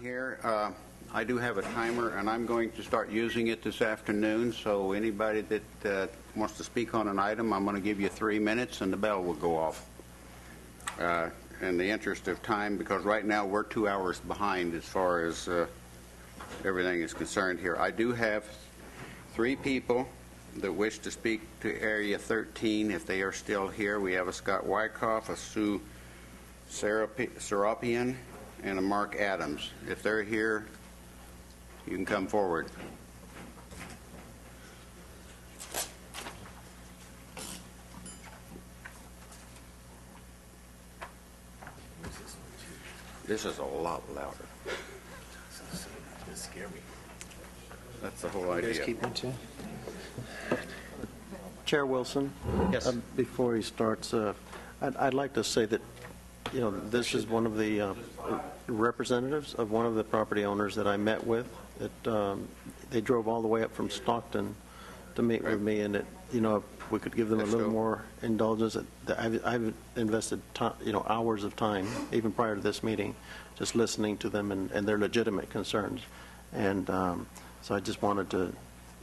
here. I do have a timer, and I'm going to start using it this afternoon, so anybody that wants to speak on an item, I'm going to give you 3 minutes, and the bell will go off. In the interest of time, because right now we're 2 hours behind as far as everything is concerned here. I do have 3 people that wish to speak to Area 13 if they are still here. We have a Scott Wyckoff, a Sue Serapian, and a Mark Adams. If they're here, you can come forward. This is a lot louder. This scared me. That's the whole idea. You guys keep me too. Chair Wilson, Yes. Before he starts, I'd like to say that, you know, this is one of the representatives of one of the property owners that I met with. They drove all the way up from Stockton to meet with me, and you know, if we could give them a little more indulgence. I've invested hours of time, even prior to this meeting, just listening to them and their legitimate concerns, and so I just wanted to,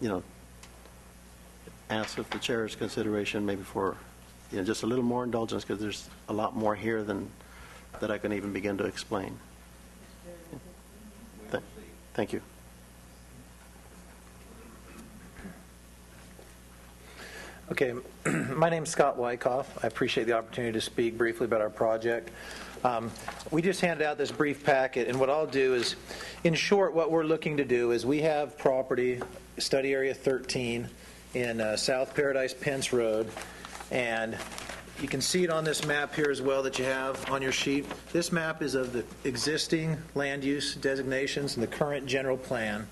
you know, ask if the chair's consideration maybe for, you know, just a little more indulgence, because there's a lot more here than that I can even begin to explain. Thank you. Okay, my name's Scott Wyckoff. I appreciate the opportunity to speak briefly about our project. We just handed out this brief packet, and what I'll do is, in short, what we're looking to do is we have property, study area 13, in South Paradise Pence Road, and you can see it on this map here as well that you have on your sheet. This map is of the existing land use designations and the current general plan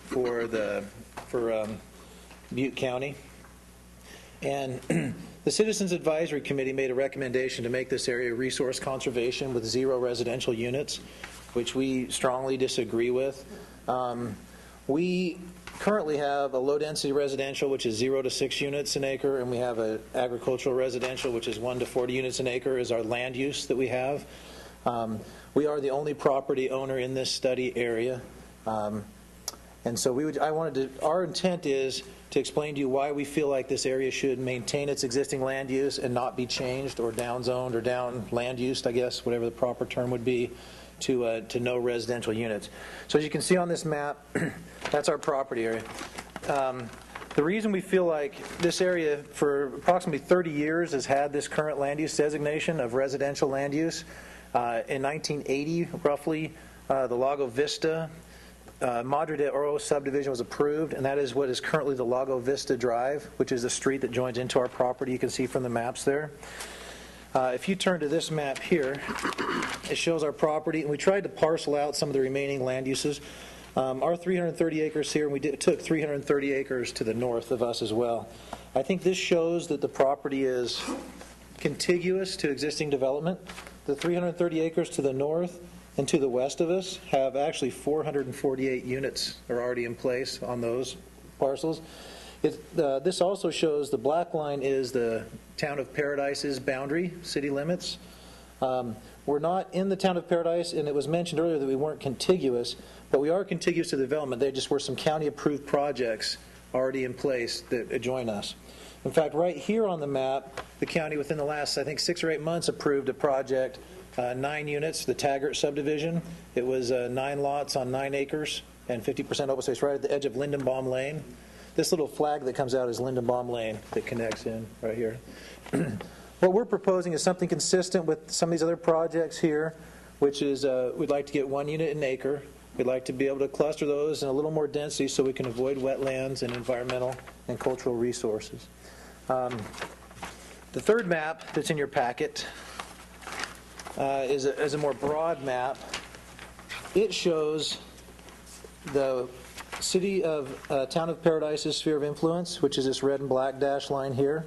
for Butte County. And the Citizens Advisory Committee made a recommendation to make this area resource conservation with 0 residential units, which we strongly disagree with. We currently have a low-density residential, which is 0 to 6 units an acre, and we have an agricultural residential, which is 1 to 40 units an acre, is our land use that we have. We are the only property owner in this study area, and so our intent is to explain to you why we feel like this area should maintain its existing land use and not be changed or downzoned or down land used, I guess, whatever the proper term would be, to no residential units. So as you can see on this map, that's our property area. The reason we feel like this area for approximately 30 years has had this current land use designation of residential land use. In 1980, roughly, the Lago Vista Madre de Oro subdivision was approved, and that is what is currently the Lago Vista Drive, which is the street that joins into our property. You can see from the maps there. If you turn to this map here, it shows our property, and we tried to parcel out some of the remaining land uses. Our 330 acres here, and we took 330 acres to the north of us as well. I think this shows that the property is contiguous to existing development. The 330 acres to the north and to the west of us have actually 448 units are already in place on those parcels. This also shows the black line is the town of Paradise's boundary, city limits. We're not in the town of Paradise, and it was mentioned earlier that we weren't contiguous, but we are contiguous to the development. There just were some county-approved projects already in place that adjoin us. In fact, right here on the map, the county within the last, I think, 6 or 8 months approved a project, 9 units, the Taggart subdivision. It was 9 lots on 9 acres and 50% open space right at the edge of Lindenbaum Lane. This little flag that comes out is Lindenbaum Lane that connects in right here. What we're proposing is something consistent with some of these other projects here, which is we'd like to get 1 unit an acre. We'd like to be able to cluster those in a little more density so we can avoid wetlands and environmental and cultural resources. The third map that's in your packet is a more broad map. It shows the city of town of Paradise's sphere of influence, which is this red and black dash line here,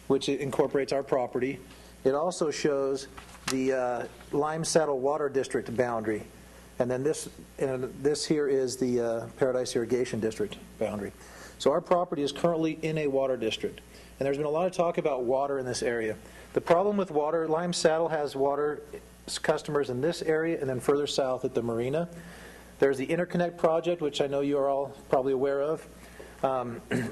which incorporates our property. It also shows the Lime Saddle Water District boundary, and then this here is the Paradise Irrigation District boundary. So our property is currently in a water district, and there's been a lot of talk about water in this area. The problem with water, Lime Saddle has water customers in this area and then further south at the marina. There's the interconnect project, which I know you are all probably aware of.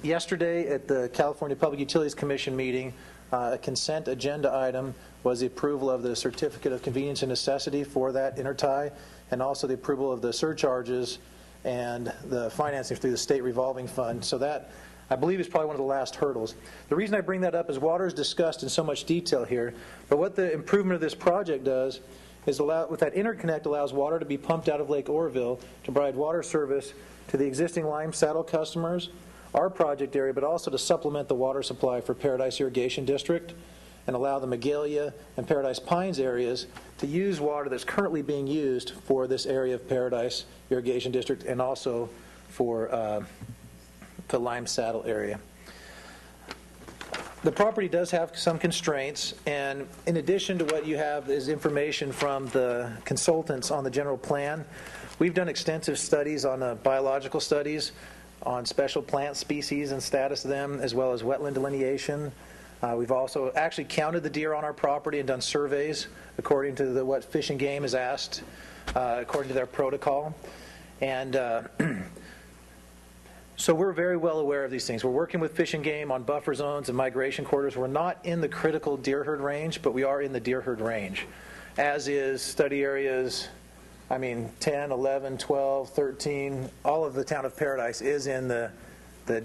Yesterday at the California Public Utilities Commission meeting, a consent agenda item was the approval of the certificate of convenience and necessity for that intertie, and also the approval of the surcharges and the financing through the state revolving fund. So that, I believe, is probably one of the last hurdles. The reason I bring that up is water is discussed in so much detail here, but what the improvement of this project does is with that interconnect allows water to be pumped out of Lake Oroville to provide water service to the existing Lime Saddle customers, our project area, but also to supplement the water supply for Paradise Irrigation District and allow the Magalia and Paradise Pines areas to use water that's currently being used for this area of Paradise Irrigation District and also for the Lime Saddle area. The property does have some constraints, and in addition to what you have is information from the consultants on the general plan. We've done extensive studies on biological studies on special plant species and status of them, as well as wetland delineation. We've also actually counted the deer on our property and done surveys according to what Fish and Game has asked, according to their protocol. And so we're very well aware of these things. We're working with Fish and Game on buffer zones and migration corridors. We're not in the critical deer herd range, but we are in the deer herd range, as is study areas, 10, 11, 12, 13, all of the town of Paradise is in the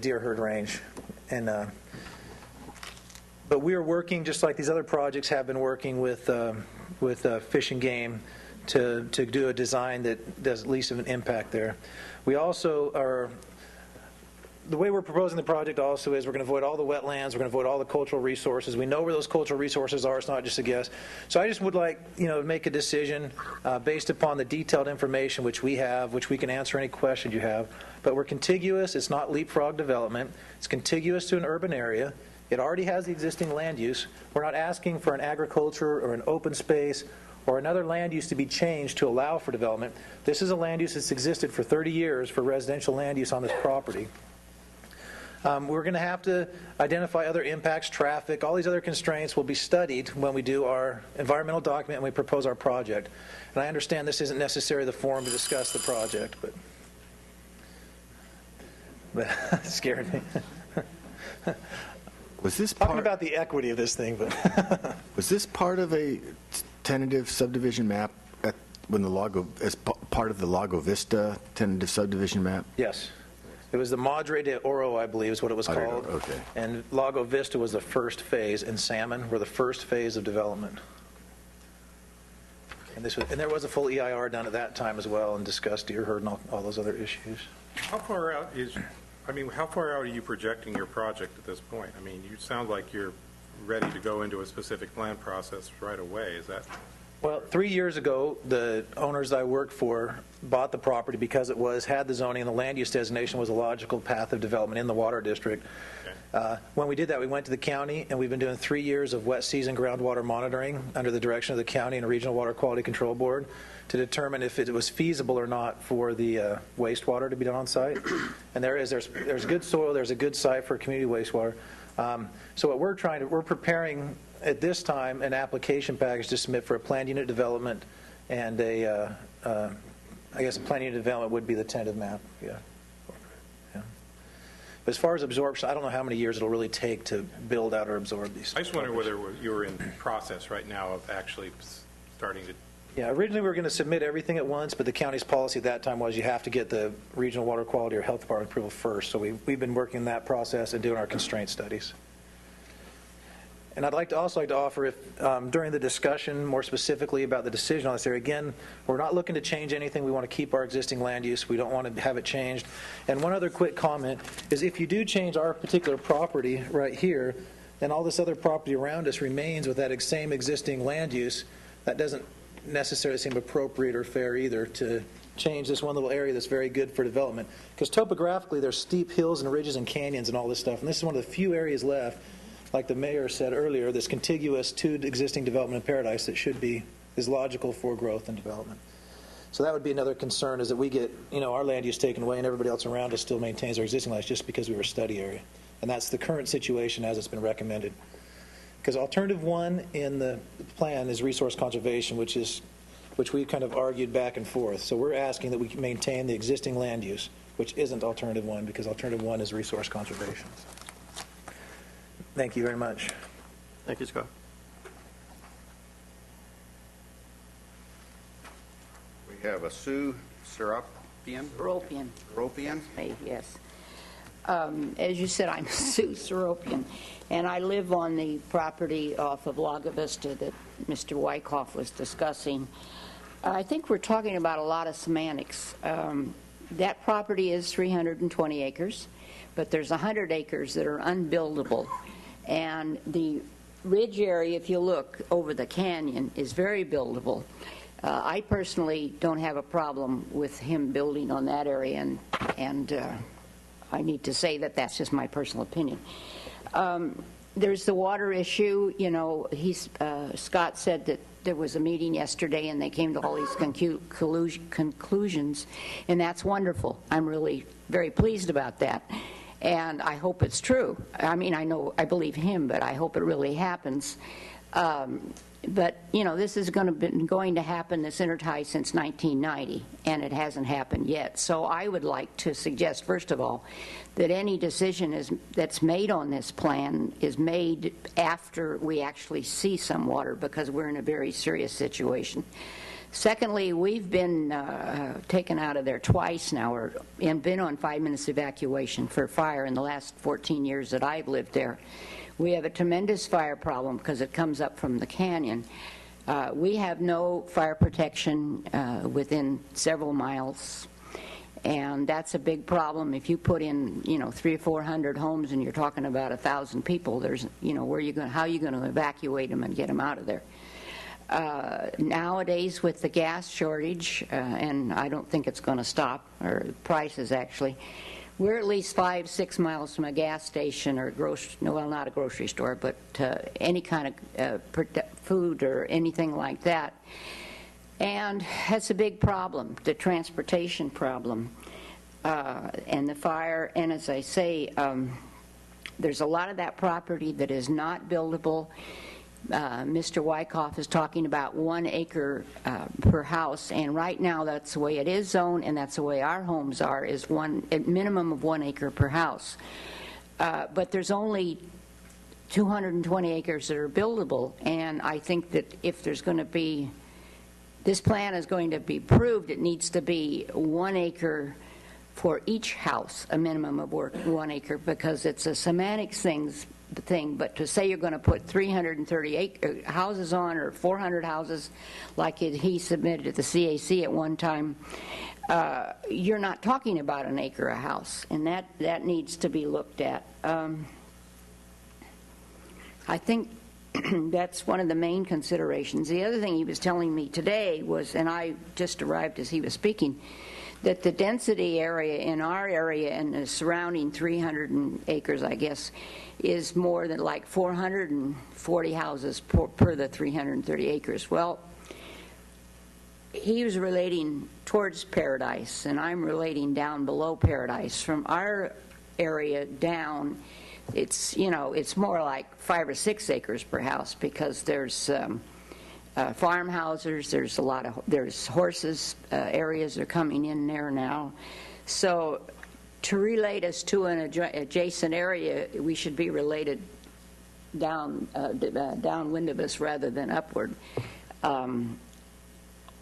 deer herd range. And but we are working, just like these other projects have been working with Fish and Game to do a design that does at least an impact there. We also are, the way we're proposing the project also is we're going to avoid all the wetlands, we're going to avoid all the cultural resources. We know where those cultural resources are, it's not just a guess. So I just would like, to make a decision based upon the detailed information which we have, which we can answer any questions you have. But we're contiguous, it's not leapfrog development, it's contiguous to an urban area. It already has the existing land use. We're not asking for an agriculture or an open space or another land use to be changed to allow for development. This is a land use that's existed for 30 years for residential land use on this property. We're going to have to identify other impacts, traffic, all these other constraints will be studied when we do our environmental document and we propose our project. And I understand this isn't necessarily the forum to discuss the project, but it scared me. Was this Talking about the equity of this thing, but was this part of a tentative subdivision map as part of the Lago Vista tentative subdivision map? yes. It was the Madre de Oro, I believe, is what it was called. Okay. And Lago Vista was the first phase, and Salmon were the first phase of development. And there was a full EIR done at that time as well, and discussed deer herd and all those other issues. How far out are you projecting your project at this point? You sound like you're ready to go into a specific plan process right away. Is that? Well, 3 years ago, the owners that I worked for bought the property because it had the zoning, and the land use designation was a logical path of development in the water district. Okay. When we did that, we went to the county, and we've been doing 3 years of wet season groundwater monitoring under the direction of the county and a regional water quality control board to determine if it was feasible or not for the wastewater to be done on site. And there's good soil, there's a good site for community wastewater. So what we're preparing at this time an application package to submit for a planned unit development, and I guess a planned unit development would be the tentative map. Yeah. But as far as absorption, I don't know how many years it'll really take to build out or absorb these. I just wonder whether you were in process right now of actually starting to. Yeah, originally we were going to submit everything at once, but the county's policy at that time was you have to get the regional water quality or health department approval first. So we've been working that process and doing our constraint studies. And I'd also like to offer, if during the discussion more specifically about the decision on this area, again, we're not looking to change anything. We want to keep our existing land use. We don't want to have it changed. And one other quick comment is if you do change our particular property right here, then all this other property around us remains with that same existing land use. That doesn't necessarily seem appropriate or fair either to change this one little area that's very good for development. Because topographically, there's steep hills and ridges and canyons and all this stuff. And this is one of the few areas left, like the mayor said earlier, that's contiguous to existing development in Paradise that is logical for growth and development. So that would be another concern, is that we get our land use taken away and everybody else around us still maintains their existing land just because we were a study area. And that's the current situation as it's been recommended. Because alternative one in the plan is resource conservation, which we kind of argued back and forth. So we're asking that we maintain the existing land use, which isn't alternative one, because alternative one is resource conservation. Thank you very much. Thank you, Scott. We have a Sue Seropian. Seropian. Yes. As you said, I'm Sue Seropian, and I live on the property off of Lago Vista that Mr. Wyckoff was discussing. I think we're talking about a lot of semantics. That property is 320 acres, but there's 100 acres that are unbuildable. And the ridge area, if you look over the canyon, is very buildable. I personally don't have a problem with him building on that area, and I need to say that that's just my personal opinion. There's the water issue. You know, Scott said that there was a meeting yesterday and they came to all these conclusions, and that's wonderful. I'm really very pleased about that, and I hope it's true. I mean, I believe him, but I hope it really happens. But, you know, this is been going to happen, this intertie, since 1990, and it hasn't happened yet. So I would like to suggest, first of all, that any decision that's made on this plan is made after we actually see some water, because we're in a very serious situation. Secondly, we've been taken out of there twice now, and been on 5 minutes evacuation for fire in the last 14 years that I've lived there. We have a tremendous fire problem because it comes up from the canyon. We have no fire protection within several miles, and that's a big problem. If you put in, you know, 300 or 400 homes and you're talking about 1,000 people, there's, you know, how are you going to evacuate them and get them out of there? Nowadays, with the gas shortage, and I don't think it's going to stop, or prices actually, we're at least 5-6 miles from a gas station or well, not a grocery store, but any kind of food or anything like that. And that's a big problem, the transportation problem, and the fire. And as I say, there's a lot of that property that is not buildable. Mr. Wyckoff is talking about 1 acre per house, and right now that's the way it is zoned, and that's the way our homes are, is a minimum of 1 acre per house. But there's only 220 acres that are buildable, and I think that if there's going to be, this plan is going to be approved, it needs to be 1 acre for each house, a minimum of 1 acre, because it's a semantics thing, but to say you're going to put 330 houses on, or 400 houses like he submitted to the CAC at one time, you're not talking about 1 acre a house, and that needs to be looked at. I think that's one of the main considerations. The other thing he was telling me today was, and I just arrived as he was speaking, that the density area in our area and the surrounding 300 acres, I guess, is more than like 440 houses per the 330 acres. Well, he was relating towards Paradise, and I'm relating down below Paradise. From our area down, it's, you know, it's more like 5 or 6 acres per house, because there's farmhouses, there's horses, areas are coming in there now. So to relate us to an adjacent area, we should be related downwind of us rather than upward.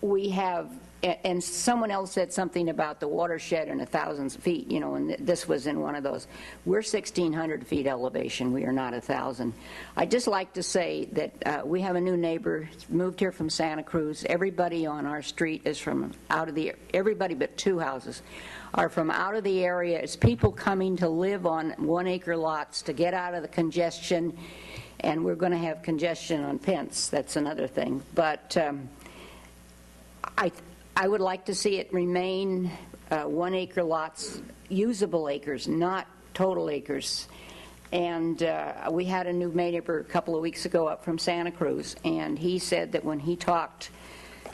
We have, and someone else said something about the watershed and 1,000 feet, you know, and this was in one of those. We're 1,600 feet elevation. We are not 1,000. I'd just like to say that we have a new neighbor, moved here from Santa Cruz. Everybody on our street is from out of the, everybody but 2 houses are from out of the area. It's people coming to live on 1 acre lots to get out of the congestion, and we're going to have congestion on Pence. That's another thing. But I would like to see it remain 1 acre lots, usable acres, not total acres. And we had a new neighbor a couple of weeks ago up from Santa Cruz, and he said that when he talked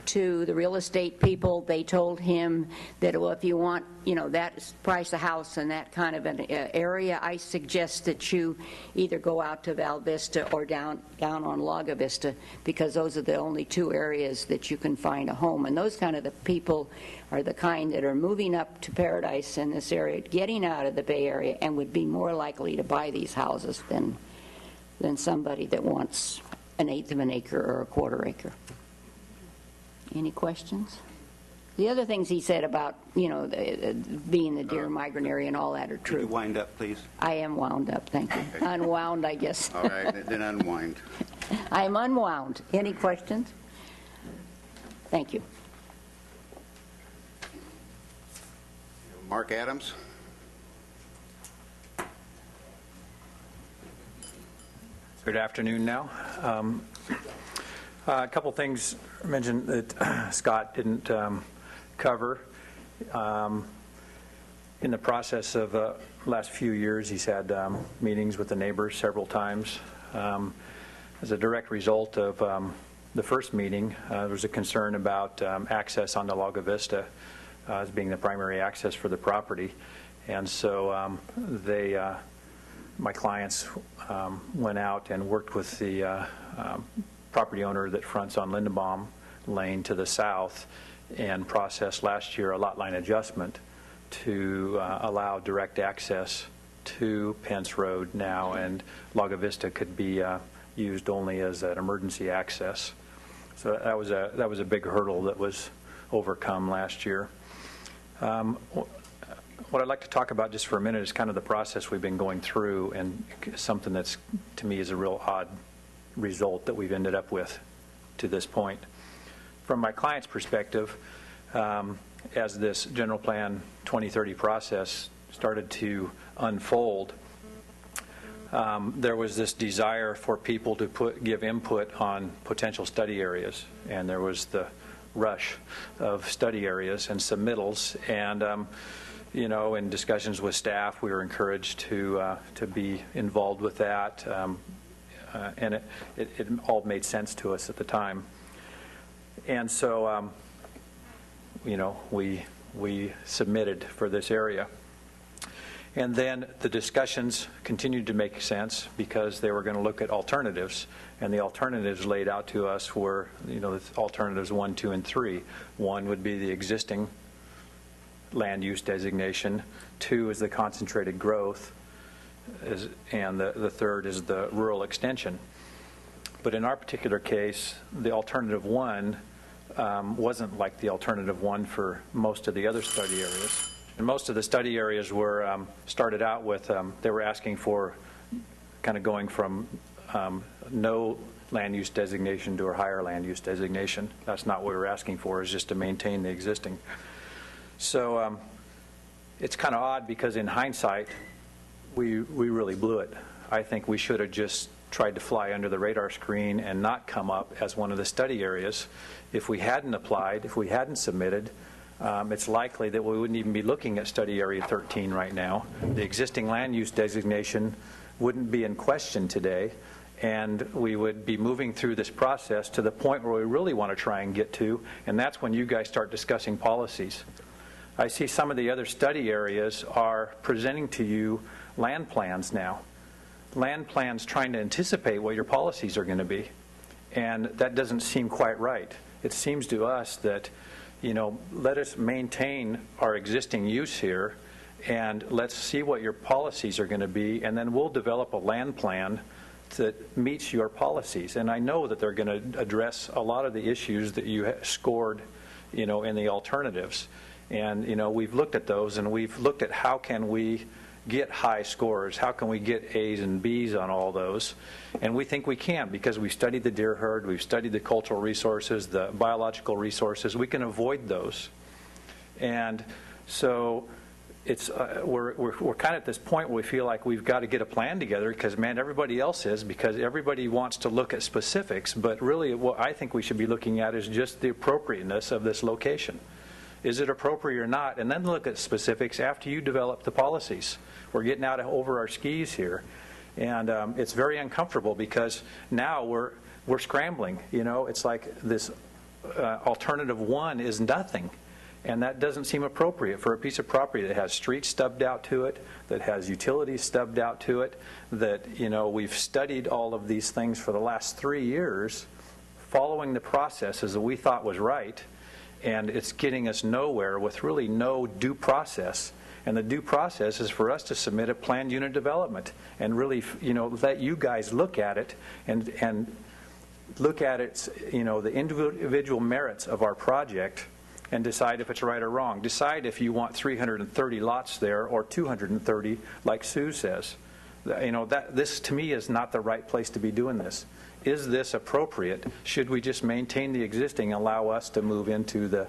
to the real estate people. They told him that, well, if you want, that price of house in that kind of an area, I suggest that you either go out to Val Vista or down on Lago Vista, because those are the only two areas that you can find a home. And those kind of the people are the kind that are moving up to Paradise in this area, getting out of the Bay Area, and would be more likely to buy these houses than somebody that wants an eighth of an acre or a quarter acre. Any questions? The other things he said about, being the deer migrant area and all that are Could you true. wind up, please? I am wound up, thank you. Unwound, I guess. All right, then unwind. I'm unwound. Any questions? Thank you. Mark Adams? Good afternoon now. A couple things mentioned that Scott didn't cover. In the process of the last few years, he's had meetings with the neighbors several times. As a direct result of the first meeting, there was a concern about access onto Lago Vista as being the primary access for the property. And so my clients went out and worked with the property owner that fronts on Lindenbaum Lane to the south and processed last year a lot line adjustment to allow direct access to Pence Road now, and Lago Vista could be used only as an emergency access. So that was a big hurdle that was overcome last year. What I'd like to talk about just for a minute is kind of the process we've been going through, and something that's, to me, is a real odd result that we've ended up with to this point. From my client's perspective, as this General Plan 2030 process started to unfold, there was this desire for people to give input on potential study areas, and there was the rush of study areas and submittals, and in discussions with staff, we were encouraged to be involved with that, and it all made sense to us at the time. And so, we submitted for this area. And then the discussions continued to make sense because they were going to look at alternatives. And the alternatives laid out to us were, the alternatives 1, 2, and 3. 1 would be the existing land use designation. 2 is the concentrated growth. And the third is the rural extension. But in our particular case, the alternative 1 wasn't like the alternative 1 for most of the other study areas. And most of the study areas were started out with, they were asking for kind of going from no land use designation to a higher land use designation. That's not what we were asking for, is just to maintain the existing. So it's kind of odd because in hindsight, we really blew it. I think we should have just tried to fly under the radar screen and not come up as one of the study areas. If we hadn't applied, if we hadn't submitted, it's likely that we wouldn't even be looking at study area 13 right now. The existing land use designation wouldn't be in question today, and we would be moving through this process to the point where we really want to try and get to, and that's when you guys start discussing policies. I see some of the other study areas are presenting to you land plans now. Land plans trying to anticipate what your policies are going to be, and that doesn't seem quite right. It seems to us that let us maintain our existing use here, and let's see what your policies are going to be, and then we'll develop a land plan that meets your policies. And I know that they're going to address a lot of the issues that you scored, in the alternatives. And, we've looked at those, and we've looked at how can we get high scores, how can we get A's and B's on all those. And we think we can, because we've studied the deer herd, we've studied the cultural resources, the biological resources. We can avoid those. And so it's we're kind of at this point where we feel like we've got to get a plan together, because, man, everybody else is, because everybody wants to look at specifics. But really what I think we should be looking at is just the appropriateness of this location. Is it appropriate or not? And then look at specifics after you develop the policies. We're getting out over our skis here. And it's very uncomfortable, because now we're scrambling. It's like this alternative one is nothing. And that doesn't seem appropriate for a piece of property that has streets stubbed out to it, that has utilities stubbed out to it, that, we've studied all of these things for the last 3 years, following the processes that we thought was right, and it's getting us nowhere with really no due process. And the due process is for us to submit a planned unit development and really, let you guys look at it and look at its, the individual merits of our project and decide if it's right or wrong. Decide if you want 330 lots there or 230, like Sue says. This to me is not the right place to be doing this. Is this appropriate? Should we just maintain the existing and allow us to move into the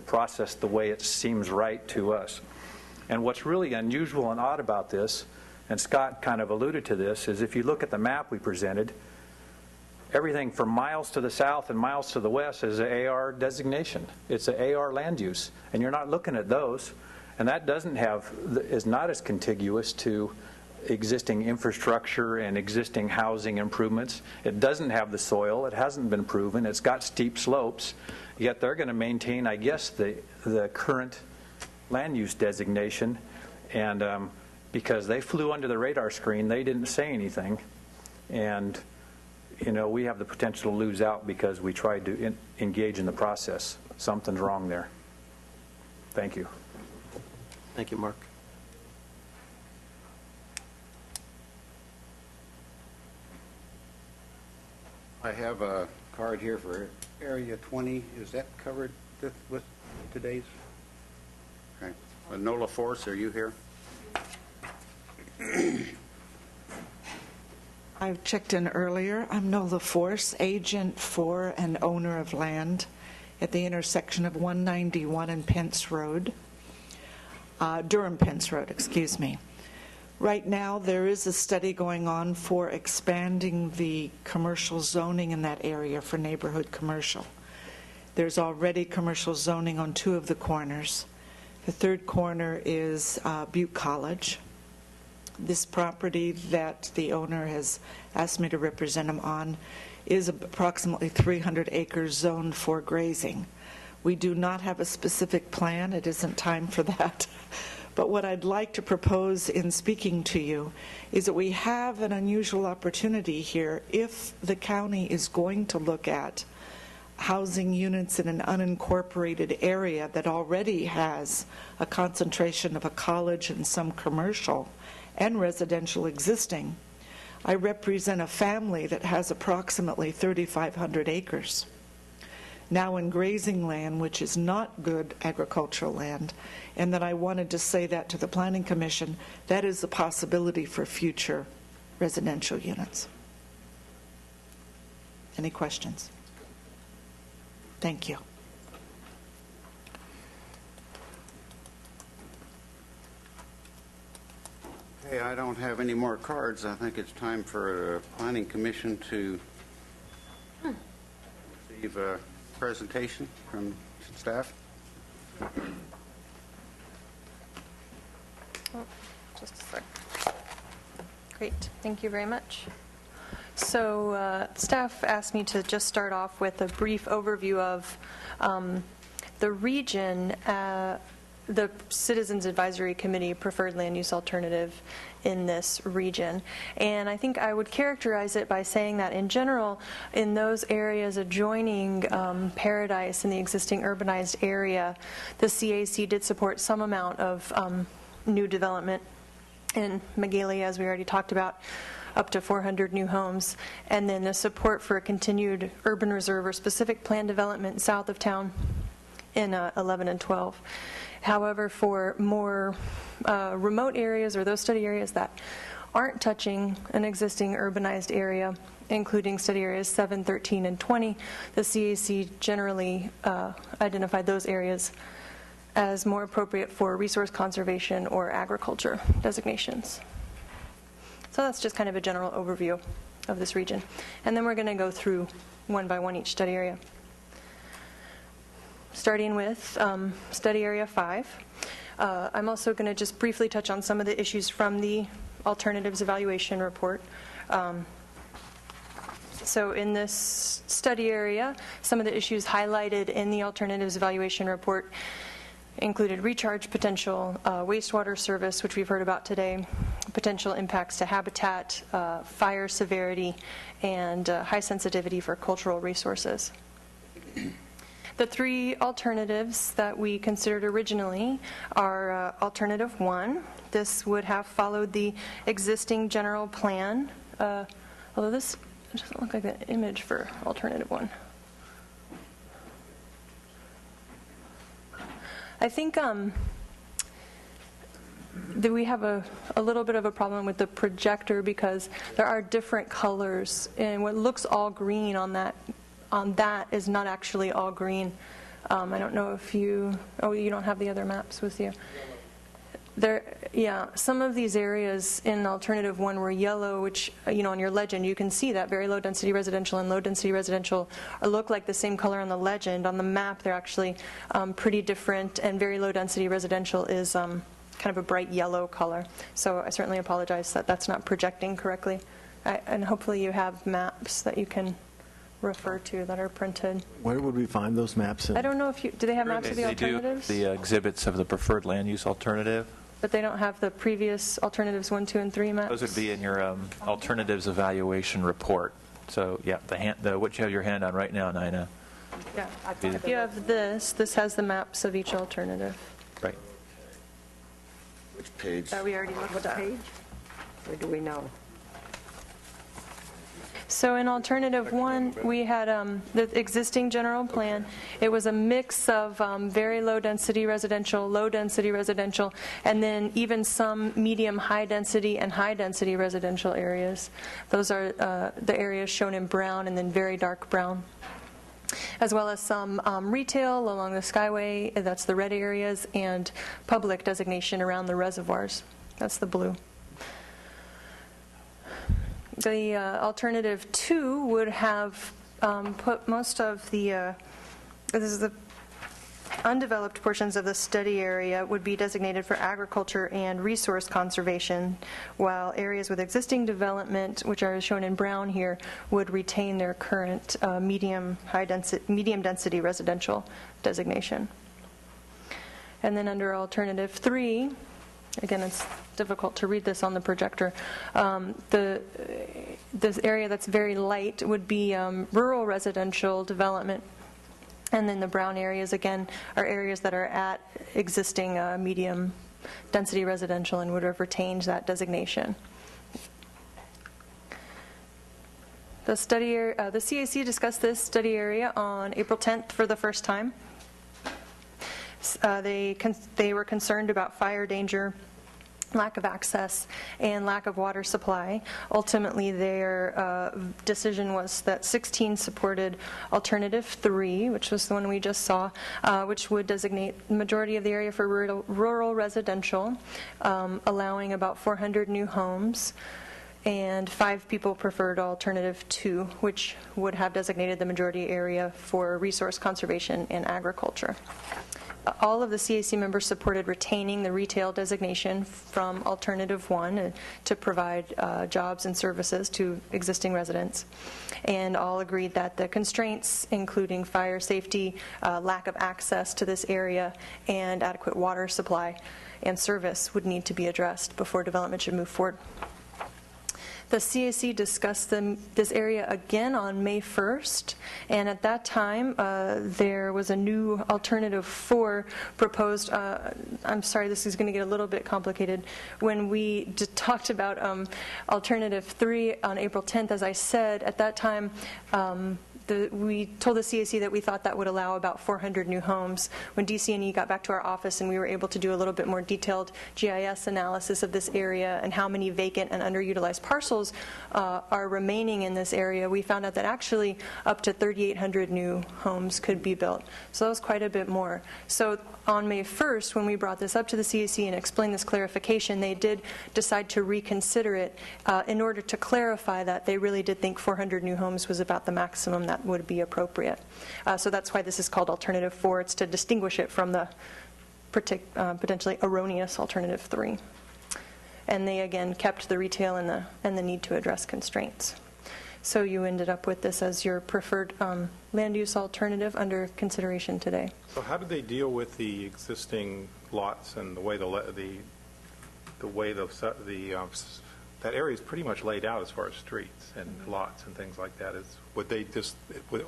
process the way it seems right to us? And what's really unusual and odd about this, and Scott kind of alluded to this, is if you look at the map we presented, everything from miles to the south and miles to the west is an AR designation. It's an AR land use, and you're not looking at those. And that is not as contiguous to existing infrastructure and existing housing improvements. It doesn't have the soil. It hasn't been proven. It's got steep slopes. Yet they're going to maintain, I guess, the current land use designation. And because they flew under the radar screen, they didn't say anything. And we have the potential to lose out because we tried to engage in the process. Something's wrong there. Thank you. Thank you, Mark. I have a card here for Area 20. Is that covered with today's? Okay. Nola Force, are you here? I checked in earlier. I'm Nola Force, agent for and owner of land at the intersection of 191 and Pence Road, Durham Pence Road, excuse me. Right now, there is a study going on for expanding the commercial zoning in that area for neighborhood commercial. There's already commercial zoning on 2 of the corners. The third corner is Butte College. This property that the owner has asked me to represent him on is approximately 300 acres zoned for grazing. We do not have a specific plan. It isn't time for that. But what I'd like to propose in speaking to you is that we have an unusual opportunity here if the county is going to look at housing units in an unincorporated area that already has a concentration of a college and some commercial and residential existing. I represent a family that has approximately 3,500 acres, now in grazing land, which is not good agricultural land, and that I wanted to say that to the Planning Commission. That is a possibility for future residential units. Any questions? Thank you. Hey, I don't have any more cards. I think it's time for a Planning Commission to receive a presentation from staff. Oh, just a sec. Great, thank you very much. So staff asked me to just start off with a brief overview of the region, the Citizens Advisory Committee preferred land use alternative in this region. And I think I would characterize it by saying that in general, in those areas adjoining Paradise in the existing urbanized area, the CAC did support some amount of new development in Magalia, as we already talked about, up to 400 new homes, and then the support for a continued urban reserve or specific plan development south of town in 11 and 12. However, for more remote areas or those study areas that aren't touching an existing urbanized area, including study areas 7, 13, and 20, the CAC generally identified those areas as more appropriate for resource conservation or agriculture designations. So that's just kind of a general overview of this region. And then we're going to go through one by one each study area. Starting with study area 5. I'm also going to just briefly touch on some of the issues from the alternatives evaluation report. So in this study area, some of the issues highlighted in the alternatives evaluation report included recharge potential, wastewater service, which we've heard about today, potential impacts to habitat, fire severity, and high sensitivity for cultural resources. The three alternatives that we considered originally are Alternative 1. This would have followed the existing general plan, although this doesn't look like the image for Alternative 1. I think that we have a little bit of a problem with the projector because there are different colors, and what looks all green on that is not actually all green. I don't know if you don't have the other maps with you. Some of these areas in Alternative 1 were yellow, which, on your legend, you can see that very low-density residential and low-density residential look like the same color on the legend. On the map, they're actually pretty different, and very low-density residential is kind of a bright yellow color. So I certainly apologize that that's not projecting correctly. And hopefully you have maps that you can refer to that are printed. Where would we find those maps? I don't know if do they have maps of the alternatives? They do the exhibits of the preferred land use alternative. But they don't have the previous alternatives 1, 2, and 3 maps? Those would be in your alternatives evaluation report. So, yeah, what you have your hand on right now, Nina. Yeah. If you have this has the maps of each alternative. Right. Which page? That we already looked at. Page? Or do we know? So in Alternative 1, we had the existing general plan. It was a mix of very low-density residential, low-density residential, and then even some medium high-density and high-density residential areas. Those are the areas shown in brown and then very dark brown, as well as some retail along the Skyway, that's the red areas, and public designation around the reservoirs. That's the blue. The Alternative 2 would have put most of the undeveloped portions of the study area would be designated for agriculture and resource conservation, while areas with existing development, which are shown in brown here, would retain their current medium density residential designation. And then under Alternative 3, again, it's difficult to read this on the projector. This area that's very light would be rural residential development. And then the brown areas, again, are areas that are at existing medium density residential and would have retained that designation. The CAC discussed this study area on April 10th for the first time. They were concerned about fire danger, lack of access, and lack of water supply. Ultimately, their decision was that 16 supported Alternative 3, which was the one we just saw, which would designate the majority of the area for rural residential, allowing about 400 new homes. And 5 people preferred Alternative 2, which would have designated the majority area for resource conservation and agriculture. All of the CAC members supported retaining the retail designation from Alternative 1 to provide jobs and services to existing residents. And all agreed that the constraints, including fire safety, lack of access to this area, and adequate water supply and service would need to be addressed before development should move forward. The CAC discussed this area again on May 1st, and at that time there was a new Alternative 4 proposed. I'm sorry, this is going to get a little bit complicated. When we talked about Alternative 3 on April 10th, as I said, at that time we told the CAC that we thought that would allow about 400 new homes. When DC&E got back to our office and we were able to do a little bit more detailed GIS analysis of this area and how many vacant and underutilized parcels are remaining in this area, we found out that actually up to 3,800 new homes could be built. So that was quite a bit more. So on May 1st, when we brought this up to the CAC and explained this clarification, they did decide to reconsider it in order to clarify that they really did think 400 new homes was about the maximum that would be appropriate. So that's why this is called Alternative 4. It's to distinguish it from the potentially erroneous Alternative 3. And they, again, kept the retail and the need to address constraints. So you ended up with this as your preferred land use alternative under consideration today. So how do they deal with the existing lots and the way that area is pretty much laid out as far as streets and lots and things like that?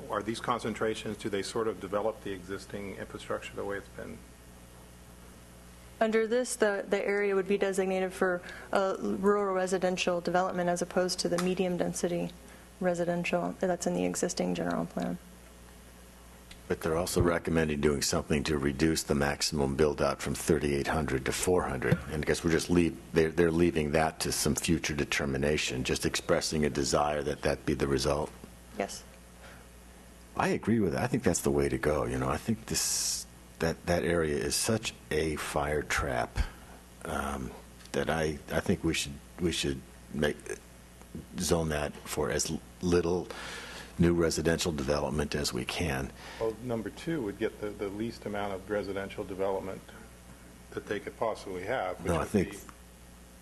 Are these concentrations, do they sort of develop the existing infrastructure the way it's been? Under this, the area would be designated for rural residential development as opposed to the medium-density residential that's in the existing general plan. But they're also recommending doing something to reduce the maximum build-out from 3,800 to 400. And I guess they're leaving that to some future determination, just expressing a desire that that be the result. Yes. I agree with that. I think that's the way to go. You know, I think that area is such a fire trap that I think we should zone that for as little new residential development as we can. Well, number 2 would get the least amount of residential development that they could possibly have, which would be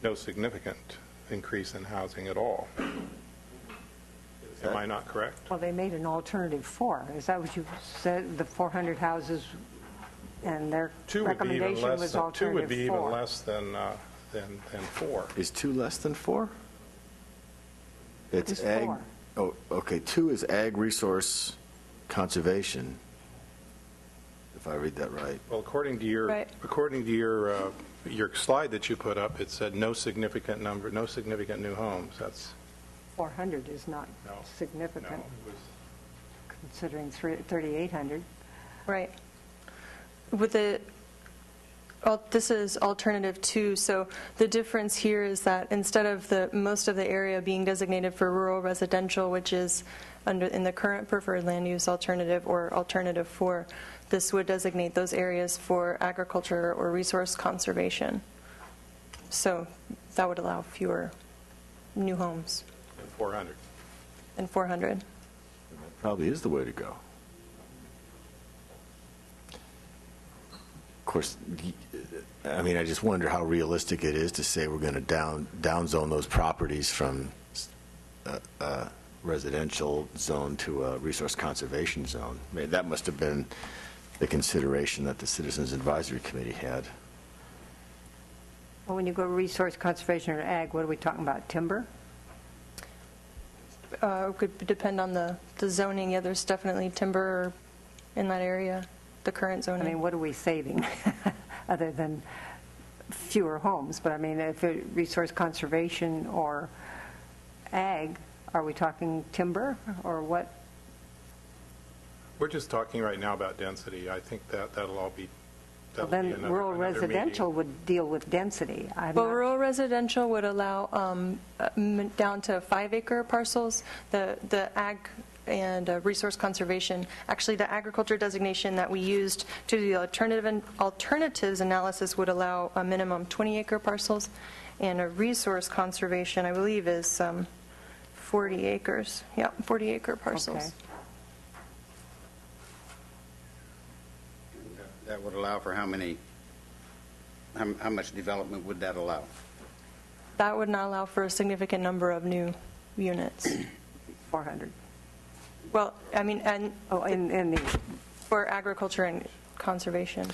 no significant increase in housing at all. Am I not correct? Well, they made an alternative 4. Is that what you said? The 400 houses, and their recommendation was alternative 4. 2 would be even less than 4. Is 2 less than 4? It's ag. 4. Oh, okay. 2 is ag resource conservation, if I read that right. Well, according to your slide that you put up, it said no significant new homes. That's 400 is not significant, no, it was, considering 3,800. Right. This is alternative 2, so the difference here is that instead of most of the area being designated for rural residential, which is in the current preferred land use alternative or alternative 4, this would designate those areas for agriculture or resource conservation. So that would allow fewer new homes. 400. And 400. That probably is the way to go. Of course, I mean, I just wonder how realistic it is to say we're going to downzone those properties from a residential zone to a resource conservation zone. I mean, that must have been the consideration that the Citizens Advisory Committee had. Well, when you go resource conservation or ag, what are we talking about? Timber? It could depend on the zoning. Yeah, there's definitely timber in that area, the current zoning. I mean, what are we saving other than fewer homes? But I mean, if it resource conservation or ag, are we talking timber or what? We're just talking right now about density. I think that'll all be. Well, then rural residential would deal with density. Rural residential would allow down to 5-acre parcels. The ag and resource conservation, actually the agriculture designation that we used to do the alternatives analysis would allow a minimum 20-acre parcels, and a resource conservation, I believe, is 40 acres. Yeah, 40-acre parcels. Okay. That would allow for how much development would that allow? That would not allow for a significant number of new units. 400. Well, I mean, and in the for agriculture and conservation.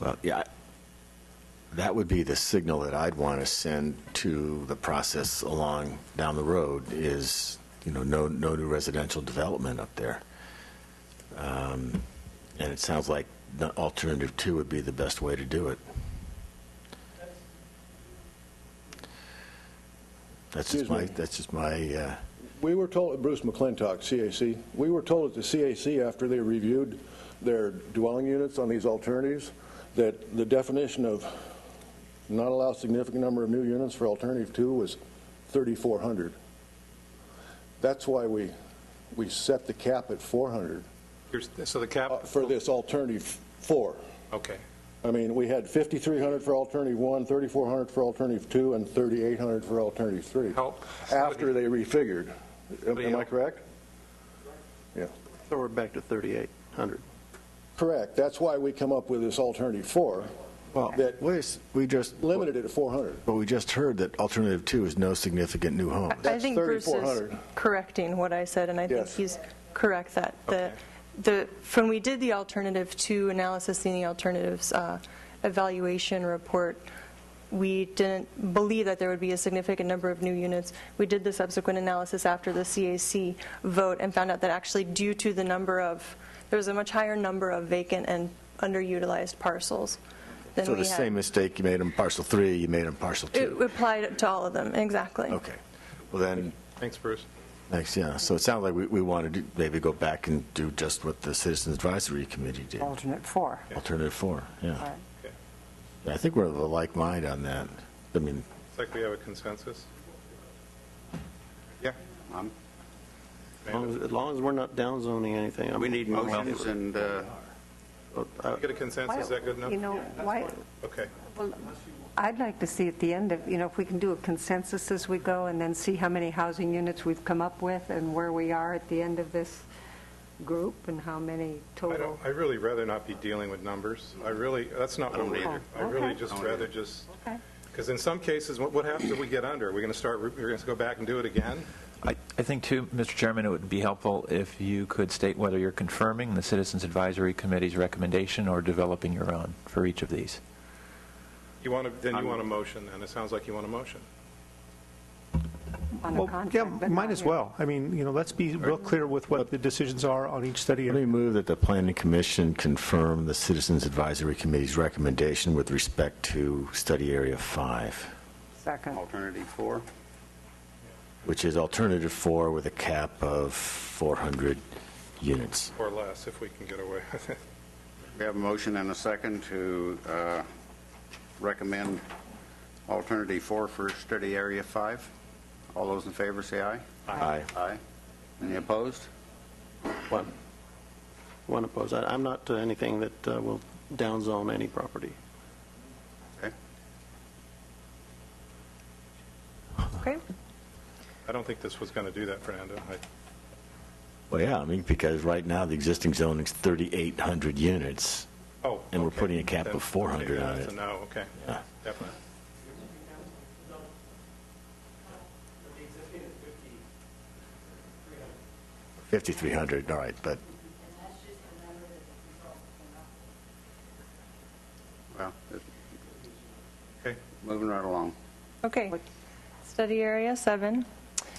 Well, yeah, that would be the signal that I'd want to send to the process along down the road is, you know, no new residential development up there. And it sounds like the alternative 2 would be the best way to do it. That's just my. We were told, Bruce McClintock, CAC, we were told at the CAC after they reviewed their dwelling units on these alternatives that the definition of not allow significant number of new units for alternative 2 was 3,400. That's why we set the cap at 400. So the cap for this alternative 4. Okay. I mean, we had 5,300 for alternative 1, 3,400 for alternative 2, and 3,800 for alternative 3. After they refigured. Am I correct? Yeah. So we're back to 3,800. Correct. That's why we come up with this alternative 4. Well, that we just, limited it to 400. but we just heard that alternative 2 is no significant new homes. I That's think Bruce is 3,400. correcting what I said, and I think Yes. he's correct that Okay. when we did the alternative 2 analysis in the alternatives evaluation report, we didn't believe that there would be a significant number of new units. We did the subsequent analysis after the CAC vote and found out that actually due to the number of, there was a much higher number of vacant and underutilized parcels than So we the had. same mistake you made on parcel 3, you made on parcel 2. It applied to all of them, exactly. Okay. Well, then, Thanks, Bruce. thanks, yeah. So it sounds like we want to maybe go back and do just what the Citizens Advisory Committee did. Alternate 4. Alternative 4, yeah. Right. Okay. Yeah, I think we're of a like mind on that. I mean, It's like we have a consensus. Yeah. I'm- As long as we're not downzoning anything. I'm- We need motions and, Get a consensus, is that good enough? You know, why, Okay. well, I'd like to see at the end of, if we can do a consensus as we go and then see how many housing units we've come up with and where we are at the end of this group and how many total. I'd really rather not be dealing with numbers. That's not what we're, either. I really Okay. just rather just, Okay. because in some cases, what happens if we get under? We're going to go back and do it again? I think, too, Mr. Chairman, it would be helpful if you could state whether you're confirming the Citizens Advisory Committee's recommendation or developing your own for each of these. You want a motion, and it sounds like you want a motion. On a Well, contract, yeah, but might not as yet. well. I mean, let's be real clear with what the decisions are on each study. let me move that the Planning Commission confirm the Citizens Advisory Committee's recommendation with respect to Study Area 5, Second. alternative 4. which is alternative 4 with a cap of 400 units. Or less, if we can get away with it. We have a motion and a second to recommend alternative 4 for study area 5. All those in favor say aye. Aye. Aye. Any opposed? One opposed. I'm not to anything that will downzone any property. Okay. Okay. I don't think this was going to do that, Fernando. Well, yeah, I mean, because right now the existing zoning is 3,800 units. Oh, And we're okay. putting a cap Then- of 400 okay, on that's it. a no, okay. Yeah. Definitely. 5,300, all right, but Well, Okay. moving right along. Okay. Study area 7.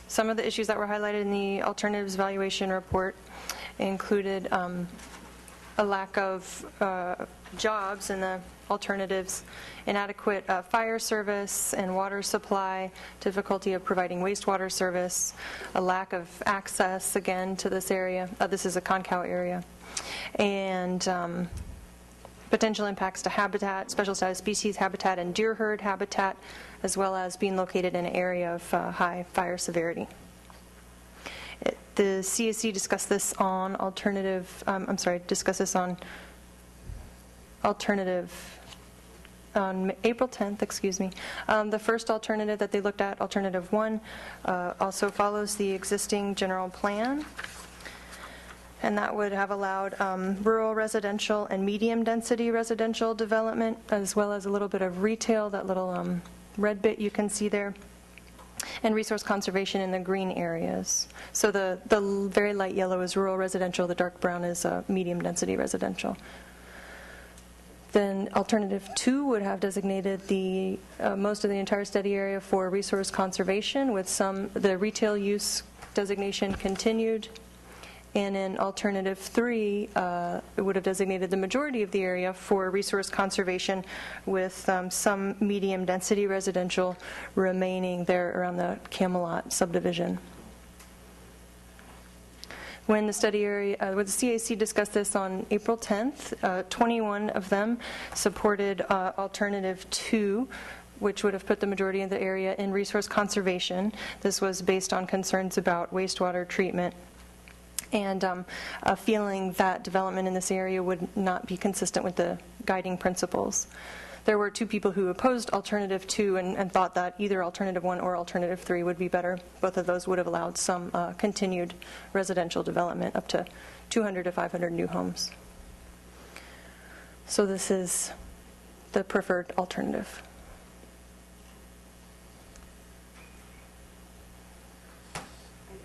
Some of the issues that were highlighted in the alternatives evaluation report included a lack of jobs in the alternatives, inadequate fire service and water supply, difficulty of providing wastewater service, a lack of access, again, to this area. This is a Concow area. And potential impacts to habitat, special status species habitat, and deer herd habitat, as well as being located in an area of high fire severity. The CAC discussed this on on April 10th, excuse me. The first alternative that they looked at, alternative 1, also follows the existing general plan. And that would have allowed rural residential and medium-density residential development, as well as a little bit of retail, that little red bit you can see there, and resource conservation in the green areas. So the very light yellow is rural residential, the dark brown is medium-density residential. Then alternative 2 would have designated the most of the entire study area for resource conservation, with the retail use designation continued. And in alternative 3, it would have designated the majority of the area for resource conservation, with some medium-density residential remaining there around the Camelot subdivision. When the study area, when the CAC discussed this on April 10th, 21 of them supported alternative 2, which would have put the majority of the area in resource conservation. This was based on concerns about wastewater treatment and a feeling that development in this area would not be consistent with the guiding principles. There were 2 people who opposed alternative 2 and thought that either alternative 1 or alternative 3 would be better. Both of those would have allowed some continued residential development, up to 200 to 500 new homes. So this is the preferred alternative.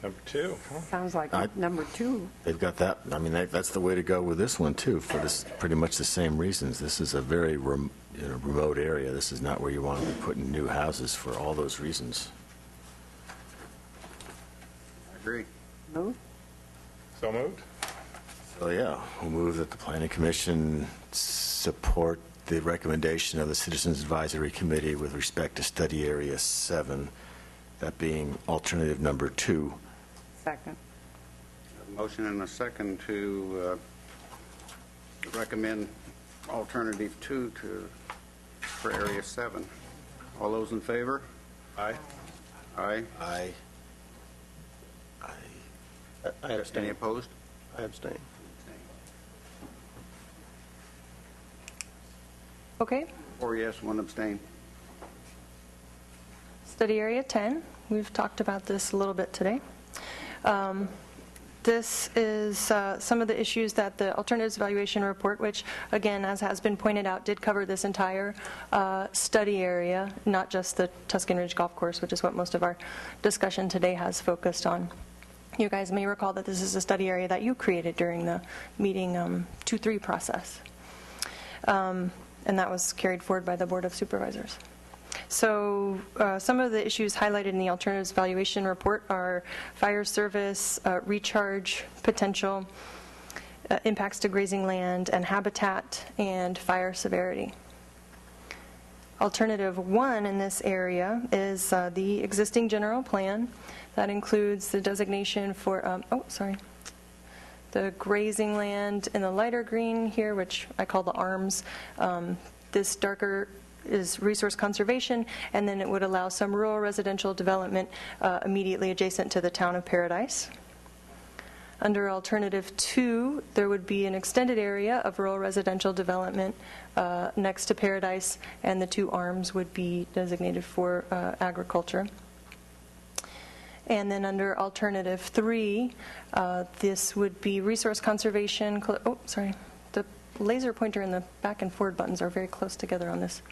Number 2. Sounds like number 2. They've got that, I mean, that's the way to go with this one, too, for this, pretty much the same reasons. This is a very remote area. This is not where you want to be putting new houses for all those reasons. I agree. Move. So moved? So, yeah, we'll move that the Planning Commission support the recommendation of the Citizens Advisory Committee with respect to Study Area 7, that being alternative number 2. Second. A motion and a second to recommend alternative 2 for Area 7. All those in favor? Aye. Aye. Aye. I Any abstain. opposed? I abstain. Okay. 4 yes, 1 abstain. Study Area 10. We've talked about this a little bit today. This is some of the issues that the Alternatives Evaluation Report, which, again, as has been pointed out, did cover this entire study area, not just the Tuscan Ridge Golf Course, which is what most of our discussion today has focused on. You guys may recall that this is a study area that you created during the meeting 2-3 process. And that was carried forward by the Board of Supervisors. So some of the issues highlighted in the Alternatives Evaluation Report are fire service, recharge potential, impacts to grazing land and habitat, and fire severity. Alternative 1 in this area is the existing general plan. That includes the designation for, the grazing land in the lighter green here, which I call the arms. This darker is resource conservation, and then it would allow some rural residential development immediately adjacent to the town of Paradise. Under Alternative 2, there would be an extended area of rural residential development next to Paradise, and the 2 arms would be designated for agriculture. And then under Alternative 3, this would be resource conservation. The laser pointer and the back and forward buttons are very close together on this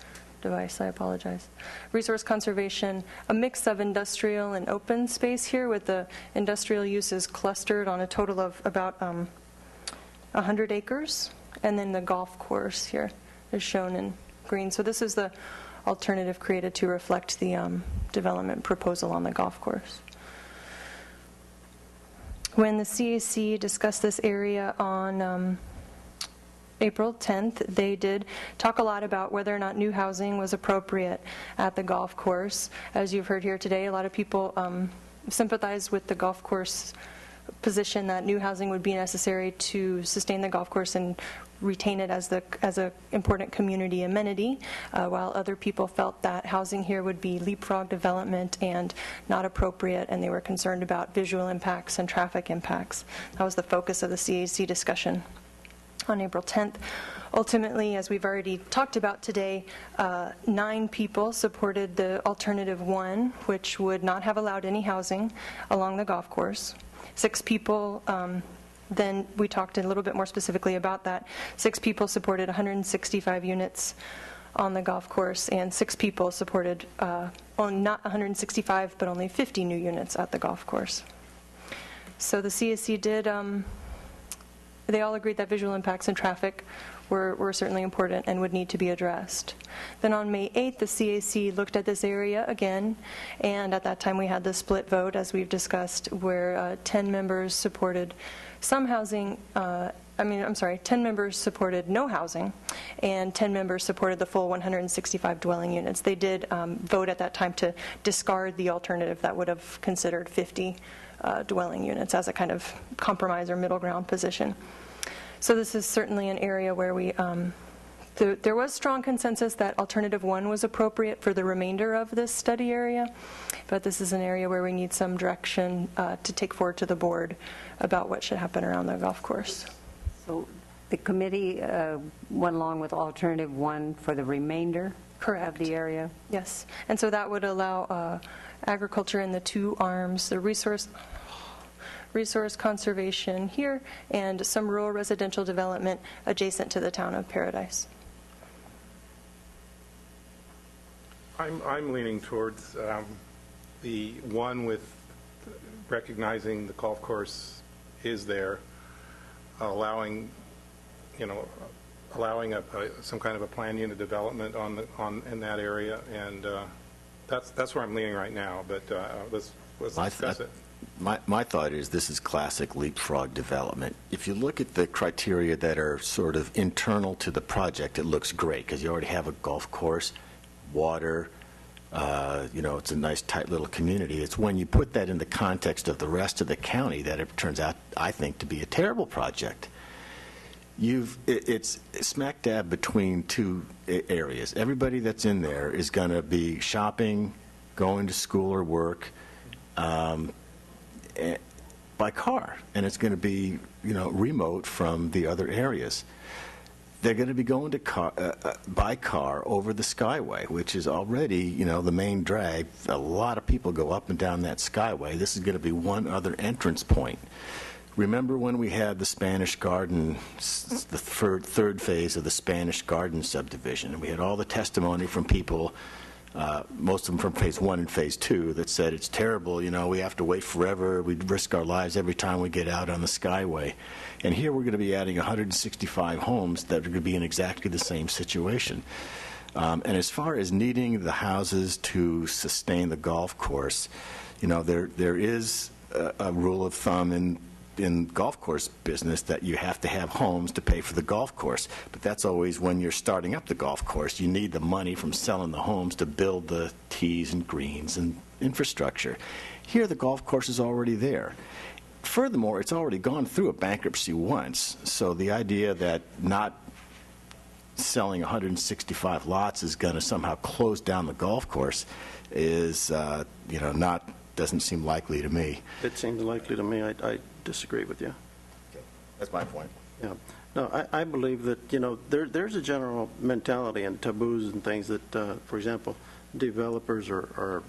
device. I apologize. Resource conservation, a mix of industrial and open space here, with the industrial uses clustered on a total of about 100 acres. And then the golf course here is shown in green. So this is the alternative created to reflect the development proposal on the golf course. When the CAC discussed this area on April 10th, they did talk a lot about whether or not new housing was appropriate at the golf course. As you've heard here today, a lot of people sympathize with the golf course position that new housing would be necessary to sustain the golf course and retain it as a important community amenity, while other people felt that housing here would be leapfrog development and not appropriate, and they were concerned about visual impacts and traffic impacts. That was the focus of the CAC discussion on April 10th. Ultimately, as we've already talked about today, 9 people supported the Alternative 1, which would not have allowed any housing along the golf course. 6 people, then we talked a little bit more specifically about that. 6 people supported 165 units on the golf course, and 6 people supported not 165, but only 50 new units at the golf course. So the CAC did, they all agreed that visual impacts and traffic were certainly important and would need to be addressed. Then on May 8th, the CAC looked at this area again, and at that time we had the split vote, as we've discussed, where 10 members supported some housing, 10 members supported no housing, and 10 members supported the full 165 dwelling units. They did vote at that time to discard the alternative that would have considered 50 dwelling units as a kind of compromise or middle ground position. So this is certainly an area where we, there was strong consensus that Alternative 1 was appropriate for the remainder of this study area, but this is an area where we need some direction to take forward to the board about what should happen around the golf course. So the committee went along with Alternative 1 for the remainder of the area? Yes, and so that would allow agriculture in the 2 arms, the resource conservation here, and some rural residential development adjacent to the town of Paradise. I'm leaning towards the one with recognizing the golf course is there, allowing some kind of a planned unit development in that area, and that's where I'm leaning right now. But let's discuss it. My thought is this is classic leapfrog development. If you look at the criteria that are sort of internal to the project, it looks great because you already have a golf course, water, it's a nice tight little community. It's when you put that in the context of the rest of the county that it turns out, I think, to be a terrible project. It's smack dab between two areas. Everybody that's in there is going to be shopping, going to school or work, by car, and it's going to be, remote from the other areas. They're going to be going to by car over the Skyway, which is already, the main drag. A lot of people go up and down that Skyway. This is going to be one other entrance point. Remember when we had the Spanish Garden, the third phase of the Spanish Garden subdivision, and we had all the testimony from people, most of them from phase 1 and phase 2, that said it's terrible, we have to wait forever, we risk our lives every time we get out on the Skyway. And here we're going to be adding 165 homes that are going to be in exactly the same situation. And as far as needing the houses to sustain the golf course, there is a rule of thumb in golf course business that you have to have homes to pay for the golf course. But that's always when you're starting up the golf course. You need the money from selling the homes to build the tees and greens and infrastructure. Here, the golf course is already there. Furthermore, it's already gone through a bankruptcy once, so the idea that not selling 165 lots is going to somehow close down the golf course is, doesn't seem likely to me. It seems likely to me. I disagree with you. Okay. That's my point. Yeah. No, I believe that, there's a general mentality and taboos and things that, for example, developers are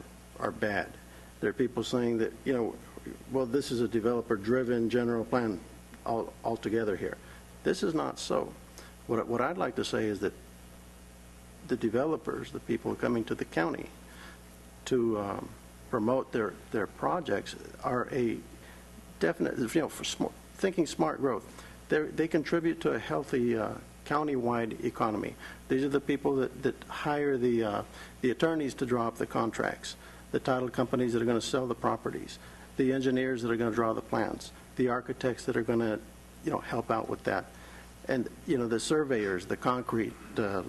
bad. There are people saying that, well, this is a developer-driven general plan altogether here. This is not so. What I'd like to say is that the developers, the people coming to the county to promote their projects, are a definite, for thinking smart growth. They contribute to a healthy county-wide economy. These are the people that hire the attorneys to draw up the contracts, the title companies that are going to sell the properties, the engineers that are going to draw the plans, the architects that are going to, help out with that, and the surveyors, the concrete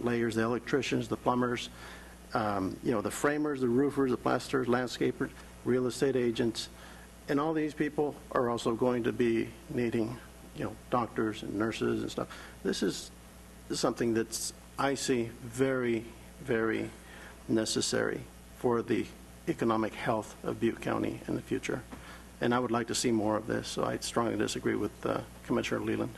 layers, the electricians, the plumbers, the framers, the roofers, the plasterers, landscapers, real estate agents, and all these people are also going to be needing, doctors and nurses and stuff. This is something that's, I see, very, very necessary for the economic health of Butte County in the future. And I would like to see more of this, so I strongly disagree with Commissioner Leland.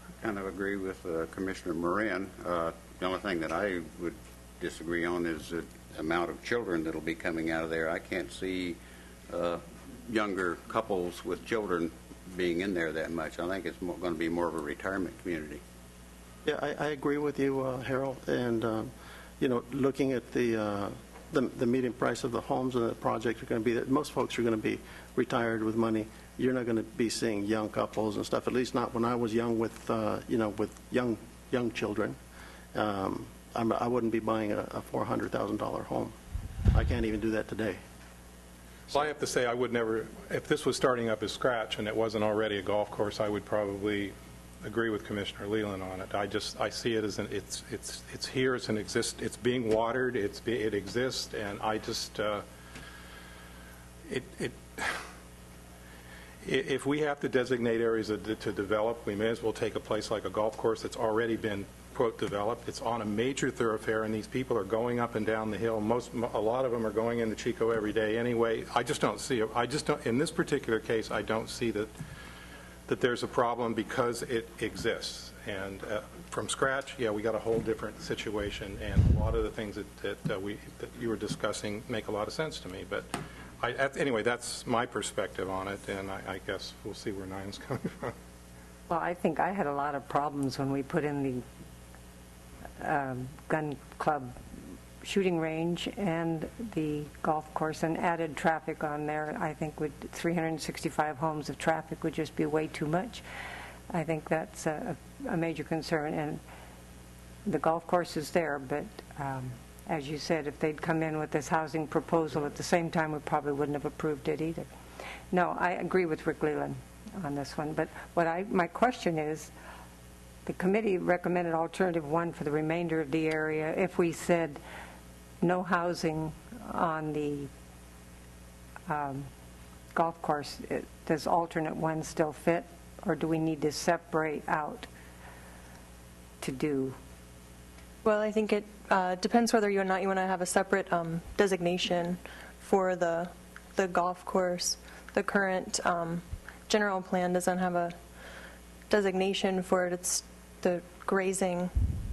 I kind of agree with Commissioner Moran. The only thing that I would disagree on is the amount of children that will be coming out of there. I can't see younger couples with children being in there that much. I think it's going to be more of a retirement community. Yeah, I agree with you, Harold. And looking at the median price of the homes and the projects are going to be that most folks are going to be retired with money. You're not going to be seeing young couples and stuff. At least not when I was young with with young children. I wouldn't be buying a $400,000 home. I can't even do that today. Well, I have to say, I would never, if this was starting up as scratch and it wasn't already a golf course, I would probably agree with Commissioner Leland on it. I see it as it's here, it's being watered, it exists, and I just if we have to designate areas to develop, we may as well take a place like a golf course that's already been, quote, developed. It's on a major thoroughfare, and these people are going up and down the hill. A lot of them are going into Chico every day anyway. I just don't see it. In this particular case, I don't see that there's a problem because it exists. And from scratch, yeah, we got a whole different situation, and a lot of the things that you were discussing make a lot of sense to me. But anyway, that's my perspective on it, and I guess we'll see where Nine's coming from. Well, I think I had a lot of problems when we put in gun club shooting range and the golf course and added traffic on there, I think 365 homes of traffic would just be way too much. I think that's a major concern. And the golf course is there, but as you said, if they'd come in with this housing proposal at the same time, we probably wouldn't have approved it either. No, I agree with Rick Leland on this one. But my question is, the committee recommended alternative 1 for the remainder of the area. If we said no housing on the golf course, does alternate 1 still fit, or do we need to separate out to do? Well, I think it depends whether or not you want to have a separate designation for the golf course. The current general plan doesn't have a designation for it. It's the grazing,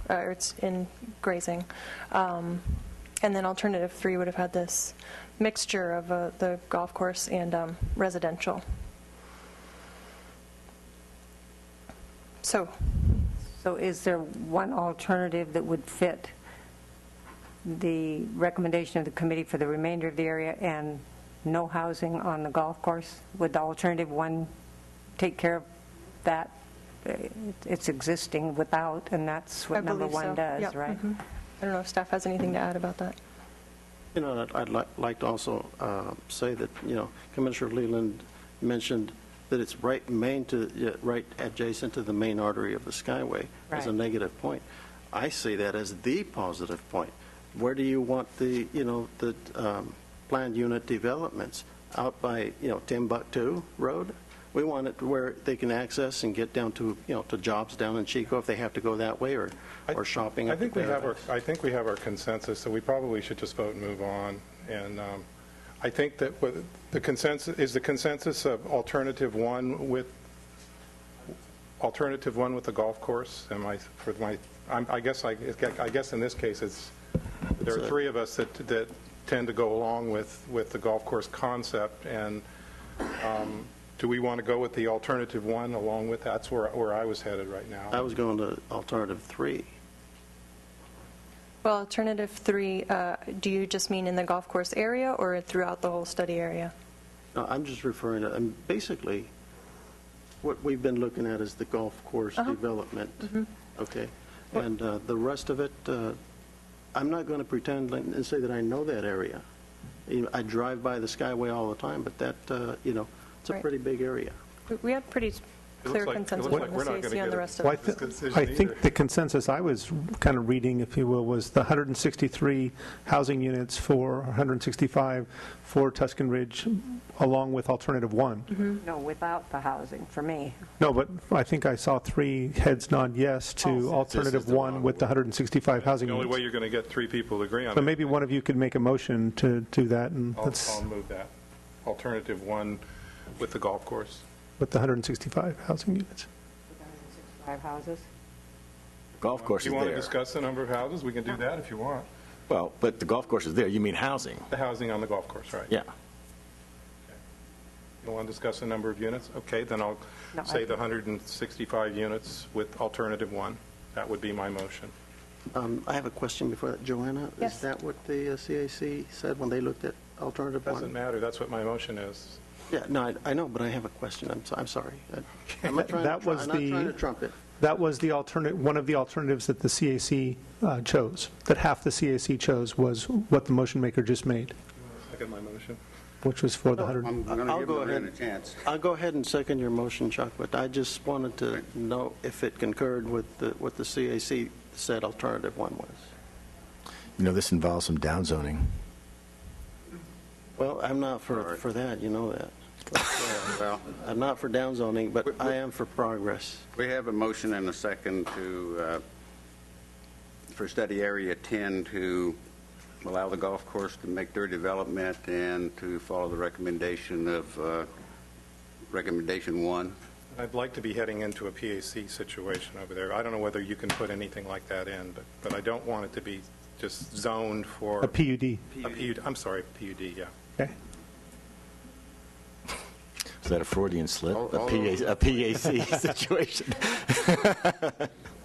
or it's in grazing. And then alternative 3 would have had this mixture of the golf course and residential. So is there one alternative that would fit the recommendation of the committee for the remainder of the area and no housing on the golf course? Would the alternative 1 take care of that? It's existing without, and that's what number 1 does, yep. right? Mm-hmm. I don't know if staff has anything to add about that. You know, I'd like to also say that, Commissioner Leland mentioned that it's right adjacent to the main artery of the Skyway as a Right. negative point. I see that as the positive point. Where do you want the planned unit developments? Out by, Timbuktu Road? We want it where they can access and get down to, to jobs down in Chico if they have to go that way, or shopping. I think we have our consensus, so we probably should just vote and move on. And I think that the consensus of alternative 1 with the golf course. I guess in this case there are 3 of us that tend to go along with the golf course concept, and do we want to go with the alternative 1 along with that? That's where I was headed right now. I was going to alternative 3. Well, alternative 3, do you just mean in the golf course area or throughout the whole study area? No, I'm just referring to, basically, what we've been looking at is the golf course development. Mm-hmm. Okay? And the rest of it, I'm not going to pretend and say that I know that area. I drive by the Skyway all the time, but that, it's a Right. pretty big area. We had pretty clear consensus it looks on like we're not the gonna CAC on get the a- rest of Well, it. I think the consensus I was kind of reading, if you will, was the 163 housing units for 165 for Tuscan Ridge, along with alternative 1. No, without the housing, for me. No, but I think I saw 3 heads nod yes to alternative 1 with the 165 housing The only way units. you're going to get 3 people to agree on So it. maybe one of you could make a motion to do that, and I'll move that. Alternative 1 with the golf course. with the 165 housing units. 5 houses? Golf course If is you want to there. discuss the number of houses, we can do that if you want. Well, but the golf course is there. You mean housing? The housing on the golf course, right? Yeah. You want to discuss the number of units? Okay, then I'll No, say the 165 units with alternative 1. That would be my motion. I have a question before that. Joanna, Yes. is that what the CAC said when they looked at alternative 1? Doesn't matter, that's what my motion is. Yeah, no, I know, but I have a question. I'm sorry. I'm not trying That was I'm not trying to trump it. That was the one of the alternatives that the CAC chose, that half the CAC chose was what the motion maker just made, Second my motion. which was for the 100. I'm going to I'll give go Lorraine a ahead. chance. I'll go ahead and second your motion, Chuck, but I just wanted to know if it concurred with what the CAC said alternative 1 was. This involves some downzoning. Well, I'm not for that, you know that. Well, I'm not for downzoning, but I am for progress. we have a motion and a second for study area 10 to allow the golf course to make their development and to follow the recommendation of recommendation 1. I'd like to be heading into a PAC situation over there. I don't know whether you can put anything like that in, but I don't want it to be just zoned for... A PUD. A PUD, I'm sorry, PUD, yeah. Okay. Is that a Freudian slip? All A PAC situation?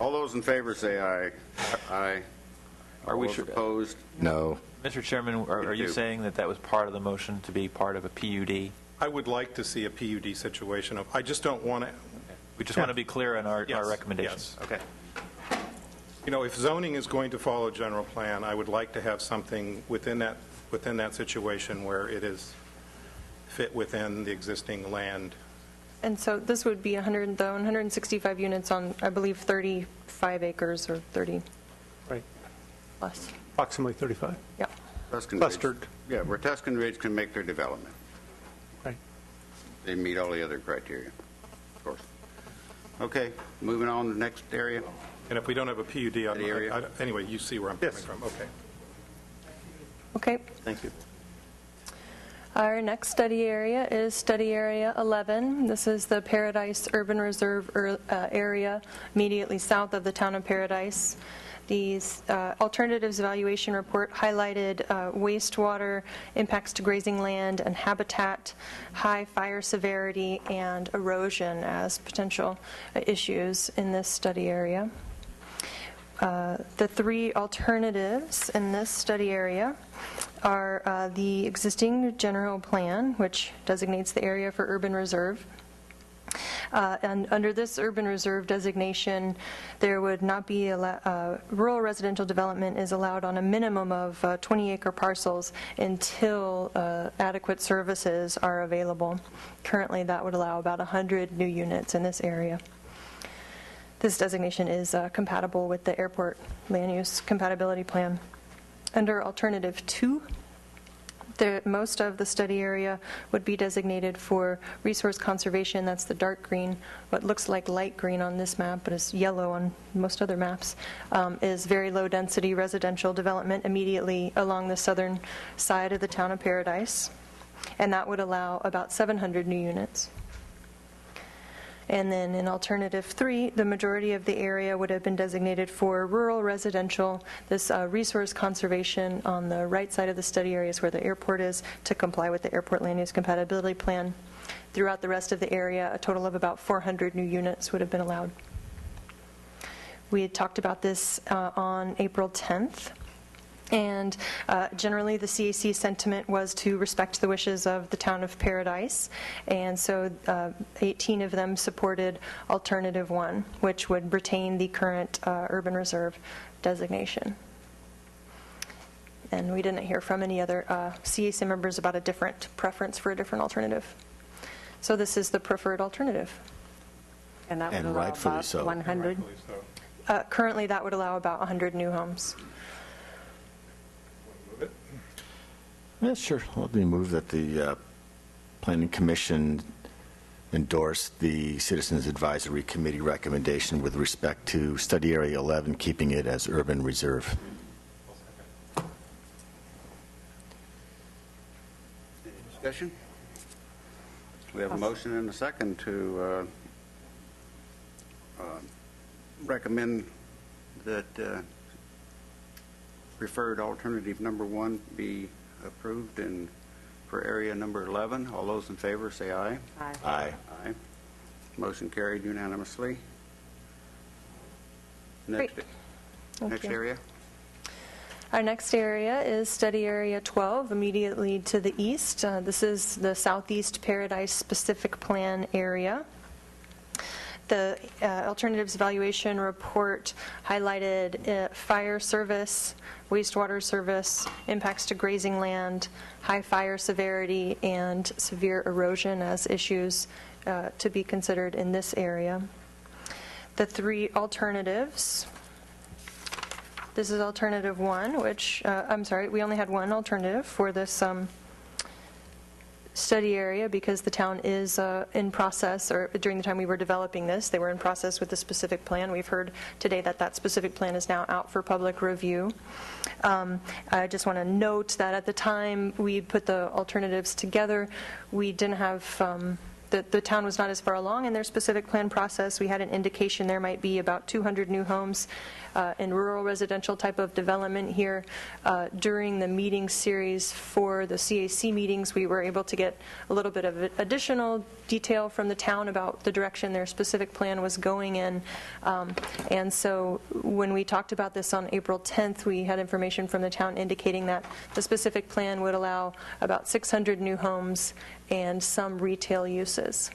All those those in favor say aye. Aye. All those opposed? No. Mr. Chairman, are you do. saying that that was part of the motion to be part of a PUD? I would like to see a PUD situation. I just don't want to, We just want to be clear on our Yes, recommendations. yes. Okay. you know, if zoning is going to follow general plan, I would like to have something within that situation where it is fit within the existing land. And so this would be 165 units on, I believe, 35 acres or 30 Right. plus. Approximately 35. Yep. Tuscan Clustered. Ridge. Yeah, where Tuscan Ridge can make their development. Right. They meet all the other criteria, of course. Okay, moving on to the next area. And if we don't have a PUD, The area? anyway, you see where I'm coming Yes. from. Okay. Okay. Thank you. Our next study area is Study Area 11. This is the Paradise Urban Reserve area immediately south of the town of Paradise. The alternatives evaluation report highlighted wastewater, impacts to grazing land and habitat, high fire severity, and erosion as potential issues in this study area. The three alternatives in this study area are the existing general plan, which designates the area for urban reserve. And under this urban reserve designation, there would not be rural residential development is allowed on a minimum of 20-acre parcels until adequate services are available. Currently, that would allow about 100 new units in this area. This designation is compatible with the airport land use compatibility plan. Under Alternative 2, most of the study area would be designated for resource conservation. That's the dark green. What looks like light green on this map, but is yellow on most other maps, is very low-density residential development immediately along the southern side of the town of Paradise, and that would allow about 700 new units. And then in Alternative 3, the majority of the area would have been designated for rural residential. This resource conservation on the right side of the study area is where the airport is, to comply with the airport land use compatibility plan. Throughout the rest of the area, a total of about 400 new units would have been allowed. We had talked about this on April 10th. And generally, the CAC sentiment was to respect the wishes of the town of Paradise. And so 18 of them supported Alternative 1, which would retain the current urban reserve designation. And we didn't hear from any other CAC members about a different preference for a different alternative. So this is the preferred alternative. And that would And allow rightfully about so. 100. Currently, that would allow about 100 new homes. Yeah, sure. Let me move that the Planning Commission endorse the Citizens Advisory Committee recommendation with respect to Study Area 11, keeping it as urban reserve. Any discussion? We have a motion and a second to recommend that preferred alternative number 1 be approved and for area number 11. All those in favor say aye. Aye. Aye. Aye. Motion carried unanimously. Great. Next Thank you. area. Our next area is Study Area 12, immediately to the east. This is the Southeast Paradise Specific Plan area. The Alternatives Evaluation Report highlighted fire service, wastewater service, impacts to grazing land, high fire severity, and severe erosion as issues to be considered in this area. The three alternatives. This is Alternative 1, which, I'm sorry, we only had one alternative for this study area because the town is in process, or during the time we were developing this, they were in process with the specific plan. We've heard today that that specific plan is now out for public review. I just want to note that at the time we put the alternatives together, we didn't have the town was not as far along in their specific plan process. We had an indication there might be about 200 new homes in rural residential type of development here. During the meeting series for the CAC meetings, we were able to get a little bit of additional detail from the town about the direction their specific plan was going in. And so when we talked about this on April 10th, we had information from the town indicating that the specific plan would allow about 600 new homes and some retail uses.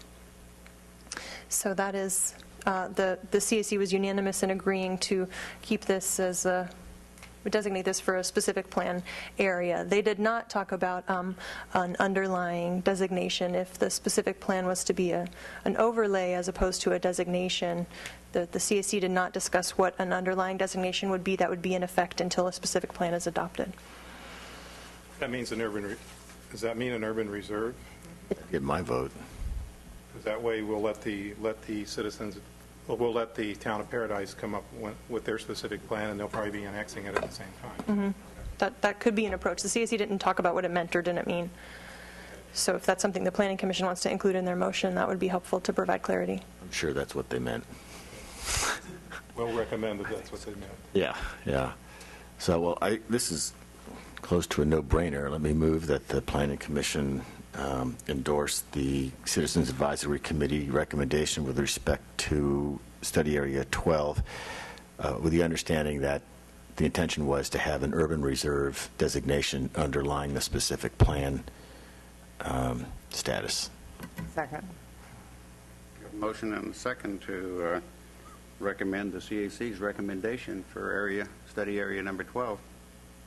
So that is, the CAC was unanimous in agreeing to keep this as designate this for a specific plan area. They did not talk about an underlying designation. If the specific plan was to be an overlay as opposed to a designation, the CAC did not discuss what an underlying designation would be that would be in effect until a specific plan is adopted. That means does that mean an urban reserve? Get my vote. Because that way we'll let the citizens, we'll let the town of Paradise come up with their specific plan, and they'll probably be annexing it at the same time. That could be an approach. The CAC didn't talk about what it meant or didn't mean. So if that's something the Planning Commission wants to include in their motion, that would be helpful to provide clarity. I'm sure that's what they meant. We'll recommend that that's what they meant. Yeah, yeah. So, well, this is close to a no-brainer. Let me move that the Planning Commission endorse the Citizens Advisory Committee recommendation with respect to Study Area 12, with the understanding that the intention was to have an urban reserve designation underlying the specific plan status. Second. We have a motion and a second to recommend the CAC's recommendation for study area number 12.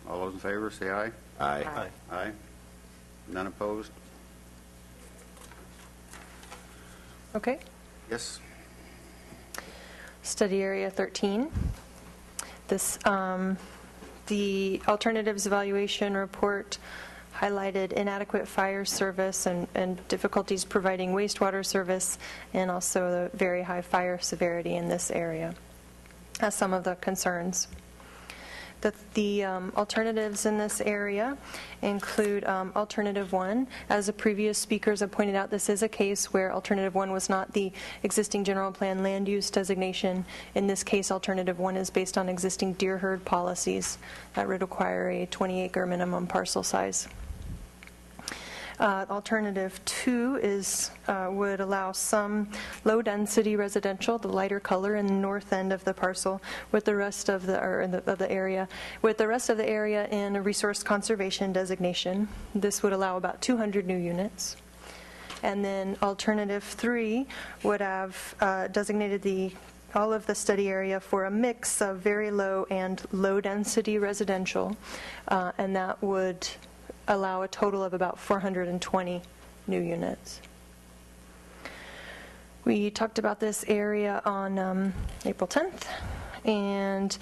All those in favor, say aye. Aye. Aye. Aye. None opposed? Okay. Yes. Study Area 13. This, the alternatives evaluation report highlighted inadequate fire service and difficulties providing wastewater service, and also the very high fire severity in this area as some of the concerns. The alternatives in this area include Alternative 1. As the previous speakers have pointed out, this is a case where Alternative 1 was not the existing general plan land use designation. In this case, Alternative 1 is based on existing deer herd policies that would require a 20-acre minimum parcel size. Alternative 2 would allow some low-density residential, the lighter color in the north end of the parcel, with the rest of the area, with the rest of the area in a resource conservation designation. This would allow about 200 new units. And then Alternative 3 would have designated all of the study area for a mix of very low and low-density residential, and that would allow a total of about 420 new units. We talked about this area on April 10th, and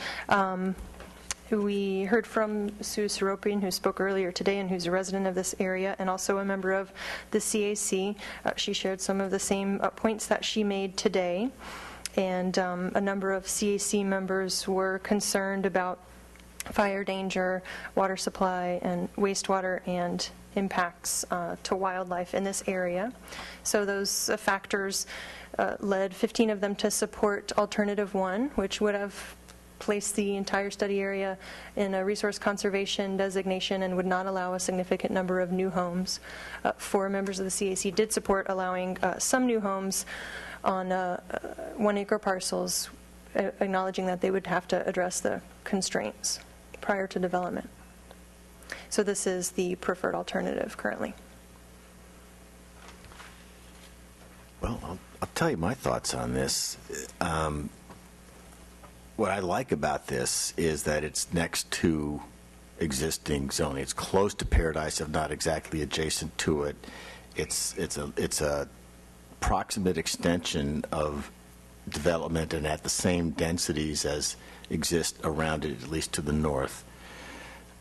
we heard from Sue Seropian, who spoke earlier today and who's a resident of this area and also a member of the CAC. She shared some of the same points that she made today, and a number of CAC members were concerned about fire danger, water supply, and wastewater, and impacts to wildlife in this area. So those factors led 15 of them to support Alternative 1, which would have placed the entire study area in a resource conservation designation and would not allow a significant number of new homes. 4 members of the CAC did support allowing some new homes on 1-acre parcels, acknowledging that they would have to address the constraints prior to development. So this is the preferred alternative currently. Well, I'll tell you my thoughts on this. What I like about this is that it's next to existing zoning. It's close to Paradise, if not exactly adjacent to it. It's a proximate extension of development and at the same densities as exist around it, at least to the north.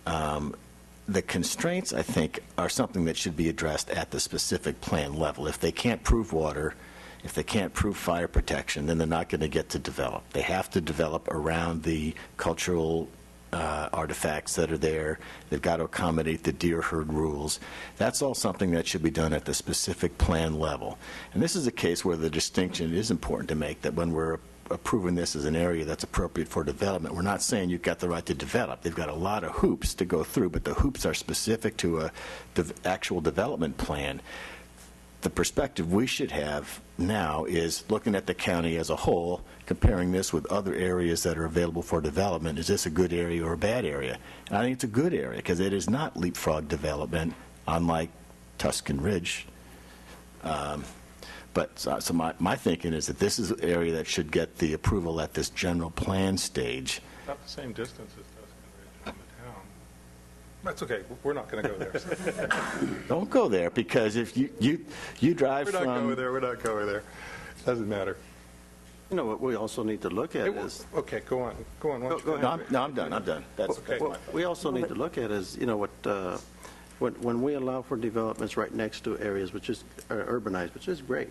The constraints, I think, are something that should be addressed at the specific plan level. If they can't prove water, if they can't prove fire protection, then they're not going to get to develop. They have to develop around the cultural artifacts that are there. They've got to accommodate the deer herd rules. That's all something that should be done at the specific plan level. And this is a case where the distinction is important to make, that when we're approving this as an area that's appropriate for development, we're not saying you've got the right to develop. They've got a lot of hoops to go through, but the hoops are specific to a actual development plan. The perspective we should have now is looking at the county as a whole, comparing this with other areas that are available for development. Is this a good area or a bad area? And I think it's a good area because it is not leapfrog development, unlike Tuscan Ridge. So my thinking is that this is an area that should get the approval at this general plan stage. Not the same distance as Tuscan Ridge from the town. That's okay. We're not going to go there. Don't go there, because if you drive We're from... not going there. We're not going there. Doesn't matter. You know, what we also need to look at is... Okay, go on. Go on. Go ahead. No, I'm done. That's Okay. What we also need to look at is, you know, when we allow for developments right next to areas which is urbanized, which is great,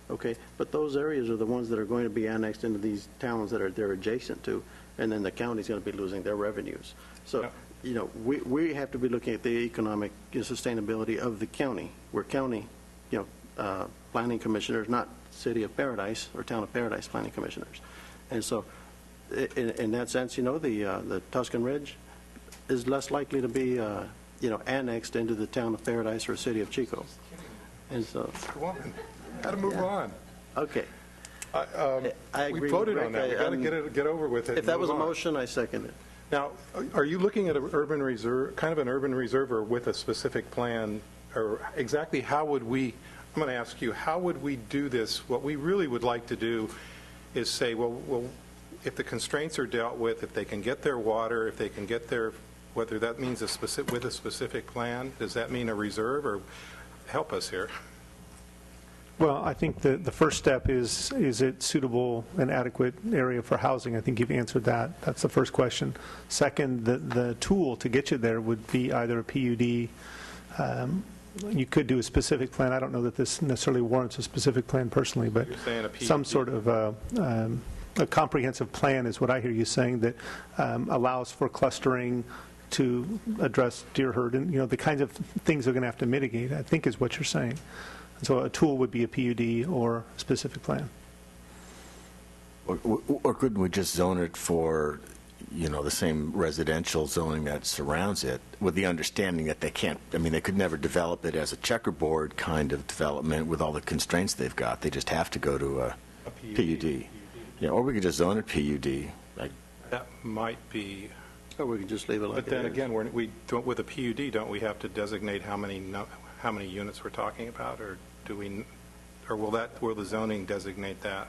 okay, but those areas are the ones that are going to be annexed into these towns that they're adjacent to, and then the county's going to be losing their revenues. So, you know, we have to be looking at the economic sustainability of the county. We're county, planning commissioners, not City of Paradise or Town of Paradise planning commissioners. And so, in that sense, the Tuscan Ridge is less likely to be, annexed into the Town of Paradise or City of Chico. And so, Go on. Got to move on. okay. I agree We voted with on that. Rick. We got to get over with it. If and that was a move on. motion, I second it. Now, are you looking at an urban reserve, kind of an urban reserve, or with a specific plan, or exactly how would we, I'm going to ask you, how would we do this? What we really would like to do is say, well, if the constraints are dealt with, if they can get their water, if they can get their, whether that means with a specific plan, does that mean a reserve, or help us here? Well, I think the first step is it suitable and adequate area for housing? I think you've answered that. That's the first question. Second, the tool to get you there would be either a PUD. You could do a specific plan. I don't know that this necessarily warrants a specific plan personally, but You're saying a PUD. some sort of a comprehensive plan is what I hear you saying, that allows for clustering to address deer herd and, the kinds of things they're going to have to mitigate, I think is what you're saying. So a tool would be a PUD or a specific plan. Or couldn't we just zone it for, the same residential zoning that surrounds it, with the understanding that they can't, they could never develop it as a checkerboard kind of development with all the constraints they've got. They just have to go to a PUD. Yeah, or we could just zone it PUD. That might be, Or we can just leave it like but it then is. again, we don't, with a PUD, don't we have to designate how many units we're talking about, or do we, or will the zoning designate that?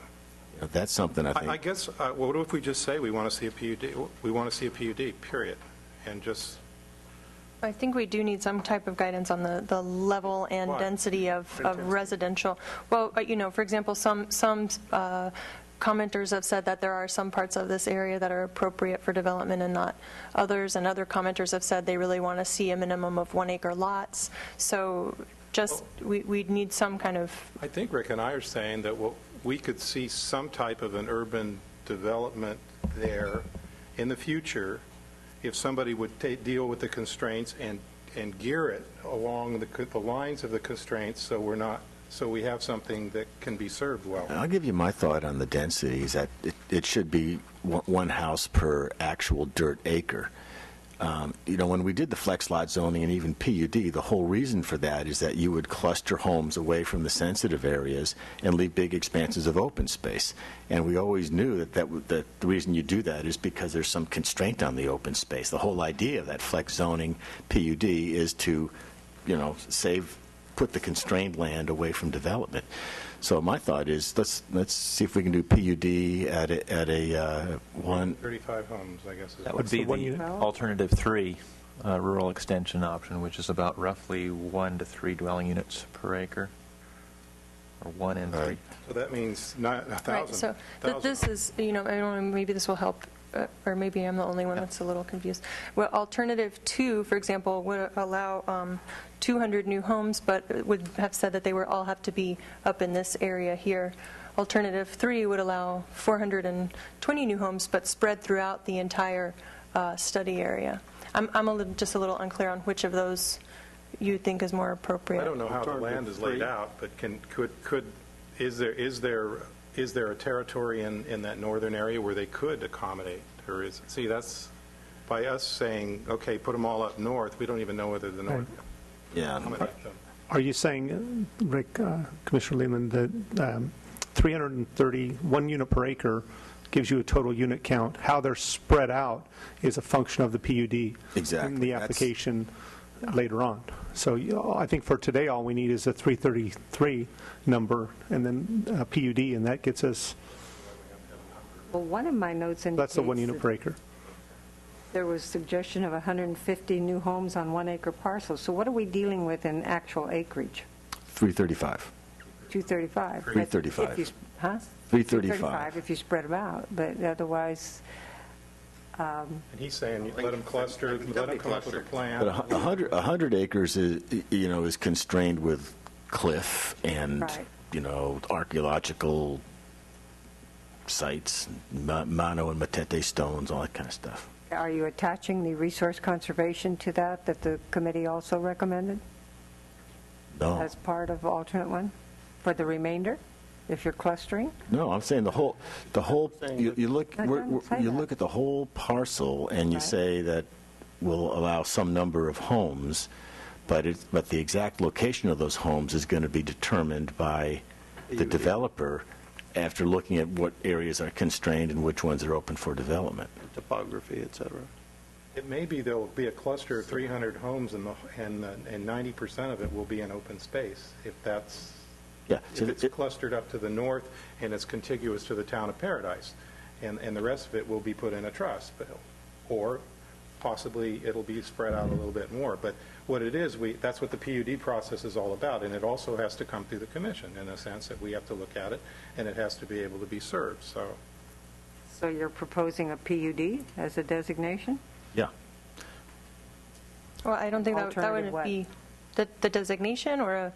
That's something I think. I guess, what if we just say we want to see a PUD, we want to see a PUD, period, and just, I think we do need some type of guidance on the level and Why? density of residential. Well, for example, some commenters have said that there are some parts of this area that are appropriate for development and not others, and other commenters have said they really want to see a minimum of 1-acre lots. So just, we need some kind of... I think Rick and I are saying that we could see some type of an urban development there in the future if somebody would deal with the constraints and gear it along the lines of the constraints, so we have something that can be served well. I'll give you my thought on the densities, that it should be one house per actual dirt acre. When we did the flex lot zoning and even PUD, the whole reason for that is that you would cluster homes away from the sensitive areas and leave big expanses of open space. And we always knew that the reason you do that is because there's some constraint on the open space. The whole idea of that flex zoning PUD is to, put the constrained land away from development. So my thought is let's see if we can do PUD at a 35 homes, I guess. That would be the alternative 3 rural extension option, which is about roughly 1 to 3 dwelling units per acre, or 1 and 3. So that means 1,000. Right, so this is, I don't know, maybe this will help, or maybe I'm the only one that's a little confused. Well, alternative 2, for example, would allow 200 new homes, but would have said that they would all have to be up in this area here. Alternative 3 would allow 420 new homes, but spread throughout the entire study area. I'm just a little unclear on which of those you think is more appropriate. I don't know how the land is laid out, but is there a territory in that northern area where they could accommodate? Or see, that's by us saying, okay, put them all up north, we don't even know whether the north Yeah. accommodate them. Are you saying, Rick, Commissioner Leland, that 330, 1 unit per acre gives you a total unit count? How they're spread out is a function of the PUD. Exactly. In the application later on. So I think for today, all we need is a 333 number and then a PUD, and that gets us, Well, one of my notes indicates that's the 1 unit per acre. there was suggestion of 150 new homes on 1 acre parcel. So what are we dealing with in actual acreage? 335. 235. 335. If you, huh? 335. if you spread them out, but otherwise, And he's saying, let them cluster, let them come up with a plan. But 100 acres is, is constrained with cliff and, Right. archaeological sites, Mano and Matete stones, all that kind of stuff. are you attaching the resource conservation to that the committee also recommended No. as part of alternate one for the remainder, if you're clustering? No, I'm saying the whole. You look. I didn't say You that. look at the whole parcel, and you Right. say that we'll allow some number of homes, but the exact location of those homes is going to be determined by the developer after looking at what areas are constrained and which ones are open for development. Topography, et cetera. It may be there'll be a cluster of 300 homes and 90% of it will be in open space, if that's, Yeah. if it's clustered up to the north and it's contiguous to the town of Paradise, and the rest of it will be put in a trust, or possibly it'll be spread out a little bit more. But what it is, that's what the PUD process is all about, and it also has to come through the commission in a sense that we have to look at it, and it has to be able to be served, so. So you're proposing a PUD as a designation? Yeah. Well, I don't think that Alternative would what? be the designation, or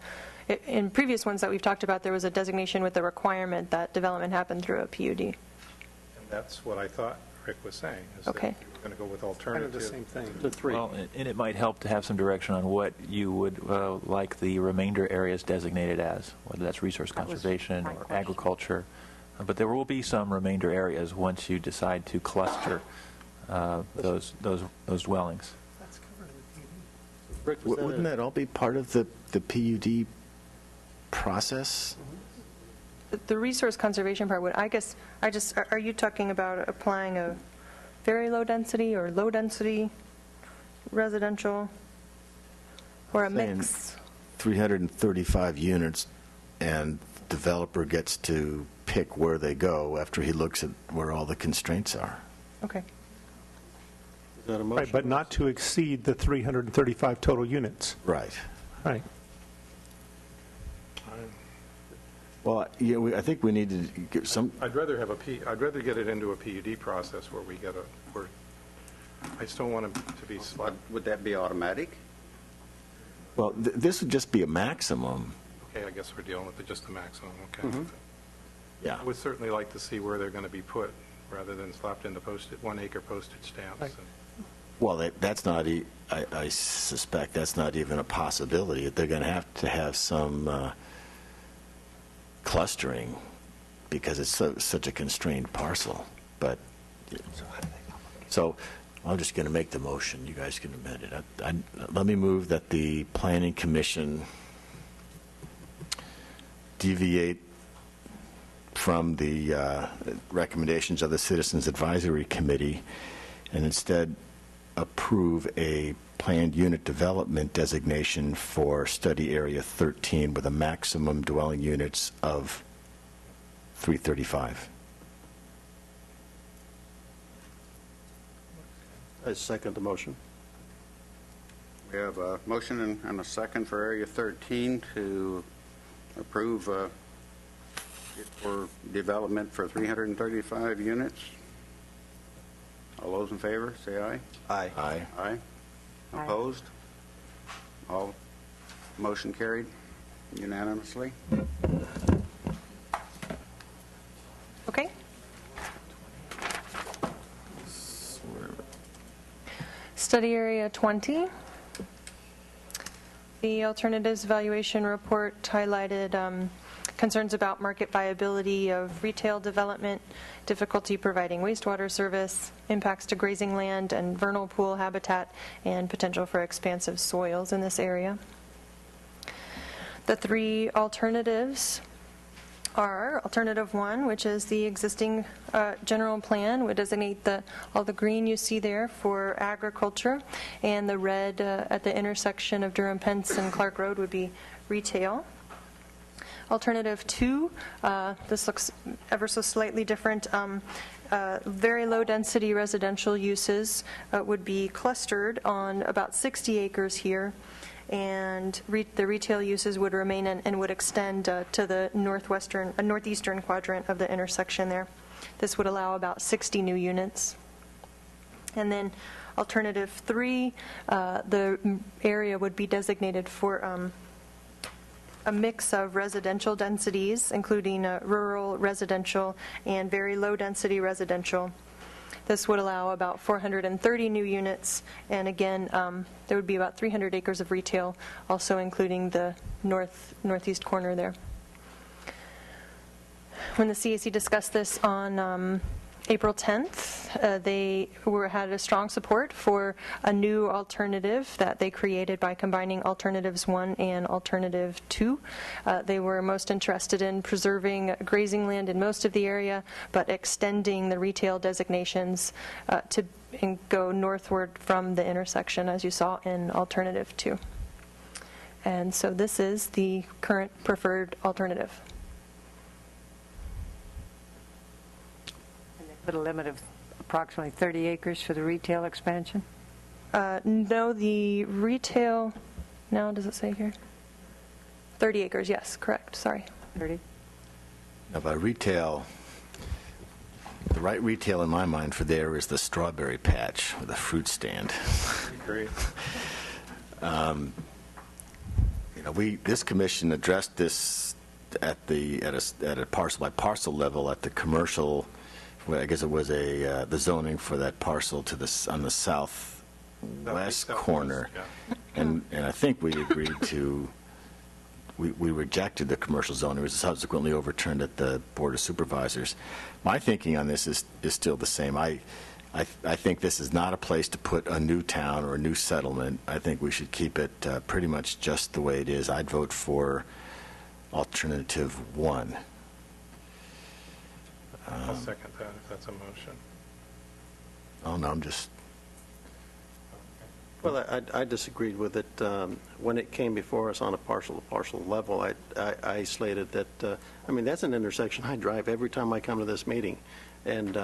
in previous ones that we've talked about, there was a designation with the requirement that development happen through a PUD. And that's what I thought Rick was saying, is that Okay. we're going to go with Kind of alternative. the same thing. The three. Well, and it might help to have some direction on what you would like the remainder areas designated as, whether that's resource That was conservation my or question. agriculture. But there will be some remainder areas once you decide to cluster those dwellings. Rick, was Wouldn't that all be part of the PUD process? The resource conservation part would, I guess, are you talking about applying a very low density or low density residential, or a Saying mix? 335 units, and developer gets to pick where they go after he looks at where all the constraints are. Okay. Is that a motion? Right, but not to exceed the 335 total units. Right. Right. Well, yeah, I think we need to give some, I'd rather get it into a PUD process where I still want it to be Would that be automatic? well, this would just be a maximum. okay, I guess we're dealing with just the maximum, okay. Yeah. I would certainly like to see where they're going to be put, rather than slapped into 1 acre postage stamps. Right. Well, that's not, I suspect that's not even a possibility. They're going to have some clustering because it's such a constrained parcel. But, so I'm just going to make the motion. You guys can amend it. Let me move that the Planning Commission deviate from the recommendations of the Citizens Advisory Committee and instead approve a planned unit development designation for study area 13 with a maximum dwelling units of 335. I second the motion. We have a motion and a second for Area 13 to approve it for development for 335 units. All those in favor, say aye. Aye. Aye. Aye. Aye. Opposed? All, motion carried unanimously. Okay. Study Area 20. The alternatives evaluation report highlighted concerns about market viability of retail development, difficulty providing wastewater service, impacts to grazing land and vernal pool habitat, and potential for expansive soils in this area. The three alternatives are Alternative 1, which is the existing general plan, would designate all the green you see there for agriculture, and the red at the intersection of Durham Pence and Clark Road would be retail. Alternative 2, this looks ever so slightly different. Very low-density residential uses would be clustered on about 60 acres here, and the retail uses would remain and would extend to the northeastern quadrant of the intersection there. This would allow about 60 new units. And then Alternative 3, the area would be designated for a mix of residential densities, including rural residential and very low-density residential. This would allow about 430 new units, and again, there would be about 300 acres of retail, also including the northeast corner there. When the CAC discussed this on April 10th, they had a strong support for a new alternative that they created by combining Alternatives 1 and Alternative 2. They were most interested in preserving grazing land in most of the area, but extending the retail designations to go northward from the intersection, as you saw in Alternative 2. And so this is the current preferred alternative. With a limit of approximately 30 acres for the retail expansion? No, the retail, now does it say here? 30 acres, yes, correct, sorry. 30. Now, by retail, the right retail in my mind for there is the strawberry patch or the fruit stand. Great. This commission addressed this at a parcel by parcel level at the commercial. Well, I guess it was the zoning for that parcel on the southwest corner, yeah. and I think we agreed to. We rejected the commercial zoning. It was subsequently overturned at the Board of Supervisors. My thinking on this is still the same. I think this is not a place to put a new town or a new settlement. I think we should keep it pretty much just the way it is. I'd vote for Alternative 1. I'll second that if that's a motion. Oh, no, I'm just... Well, I disagreed with it. When it came before us on a parcel-to-parcel level, I slated that, that's an intersection I drive every time I come to this meeting. And,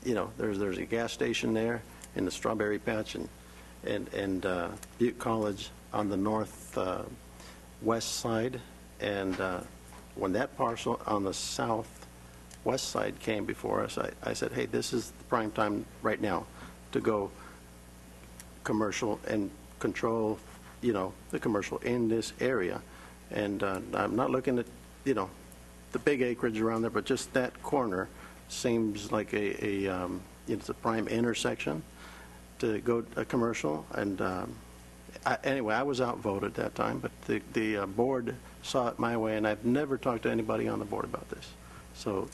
there's a gas station there in the strawberry patch and Butte College on the northwest side. And when that parcel on the southwest side came before us, I said, hey, this is the prime time right now to go commercial and control, the commercial in this area. And I'm not looking at, the big acreage around there, but just that corner seems like it's a prime intersection to go commercial. And anyway, I was outvoted that time, but the board saw it my way, and I've never talked to anybody on the board about this. So,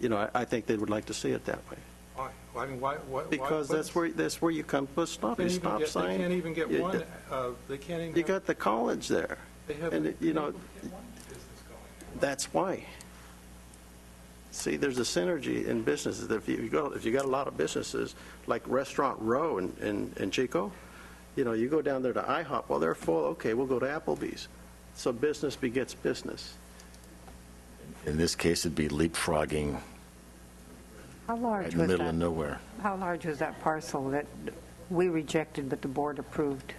I think they would like to see it that way. Why? I mean, why? Because that's where you come to a stop sign. They can't even get one. They can't even. You got the college there. They have. And They can't even get one business going. That's why. See, there's a synergy in businesses. If you got a lot of businesses like Restaurant Row in Chico, you go down there to IHOP. Well, they're full. Okay, we'll go to Applebee's. So business begets business. In this case, it'd be leapfrogging How large right in the was middle that? of nowhere. How large was that parcel that we rejected but the board approved?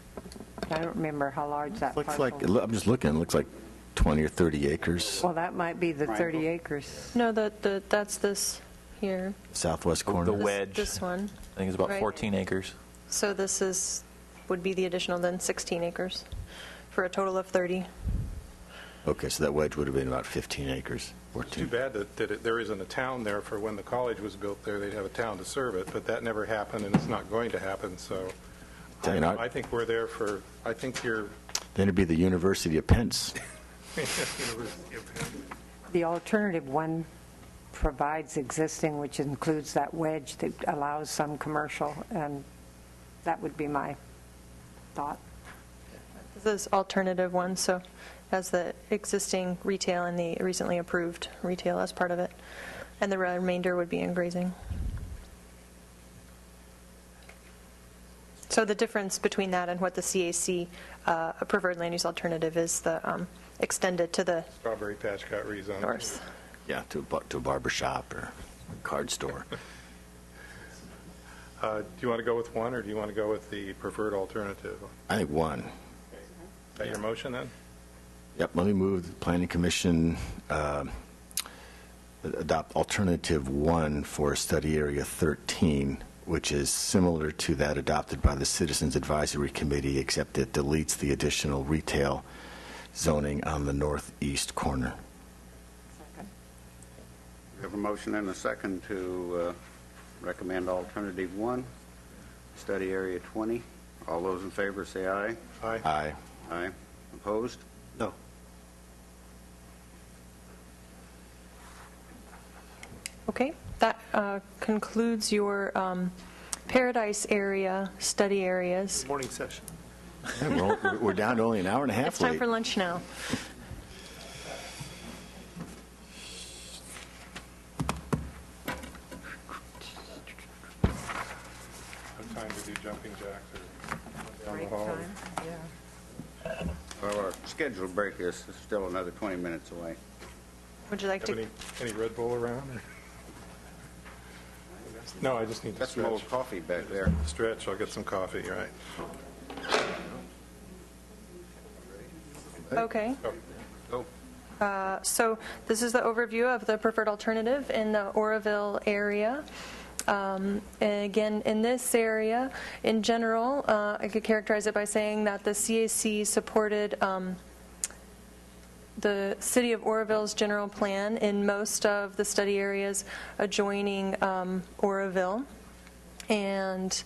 I don't remember how large that Looks parcel. like, I'm just looking, it looks like 20 or 30 acres, Well, that might be the 30 acres. No, that's this here. southwest The corner. wedge, This one. I think it's about Right. 14 acres. So this would be the additional then 16 acres for a total of 30. Okay, so that wedge would have been about 15 acres. It's too bad that there isn't a town there. For when the college was built there, they'd have a town to serve it, but that never happened, and it's not going to happen, so Tell you not- I think we're there for, I think you're... Then it'd be the University of Pence. The alternative one provides existing, which includes that wedge that allows some commercial, and that would be my thought. This is alternative one, so has the existing retail and the recently approved retail as part of it, and the remainder would be in grazing. So the difference between that and what the CAC preferred land use alternative is the extended to the Strawberry Patch got rezoned. north. Yeah, to a barber shop or card store. Do you want to go with one, or do you want to go with the preferred alternative? I think one. Is that your motion, then? Yep, let me move the Planning Commission adopt alternative 1 for study area 13, which is similar to that adopted by the Citizens Advisory Committee, except it deletes the additional retail zoning on the northeast corner. We have a motion and a second to recommend alternative 1, study area 20. All those in favor say aye. Aye. Aye. Aye. Opposed? No. Okay, that concludes your Paradise area study areas. Morning session. Yeah, we're down to only an hour and a half It's time late. for lunch now. No time to do jumping jacks or down the Break hall. time, yeah. Well, our scheduled break is still another 20 minutes away. Would you like Have to? any Red Bull around? or- No, I just need to That's some old stretch. coffee back there. Stretch, I'll get some coffee, right? Okay. Go. So this is the overview of the preferred alternative in the Oroville area. And again, in this area, in general, I could characterize it by saying that the CAC supported the City of Oroville's general plan in most of the study areas adjoining Oroville. And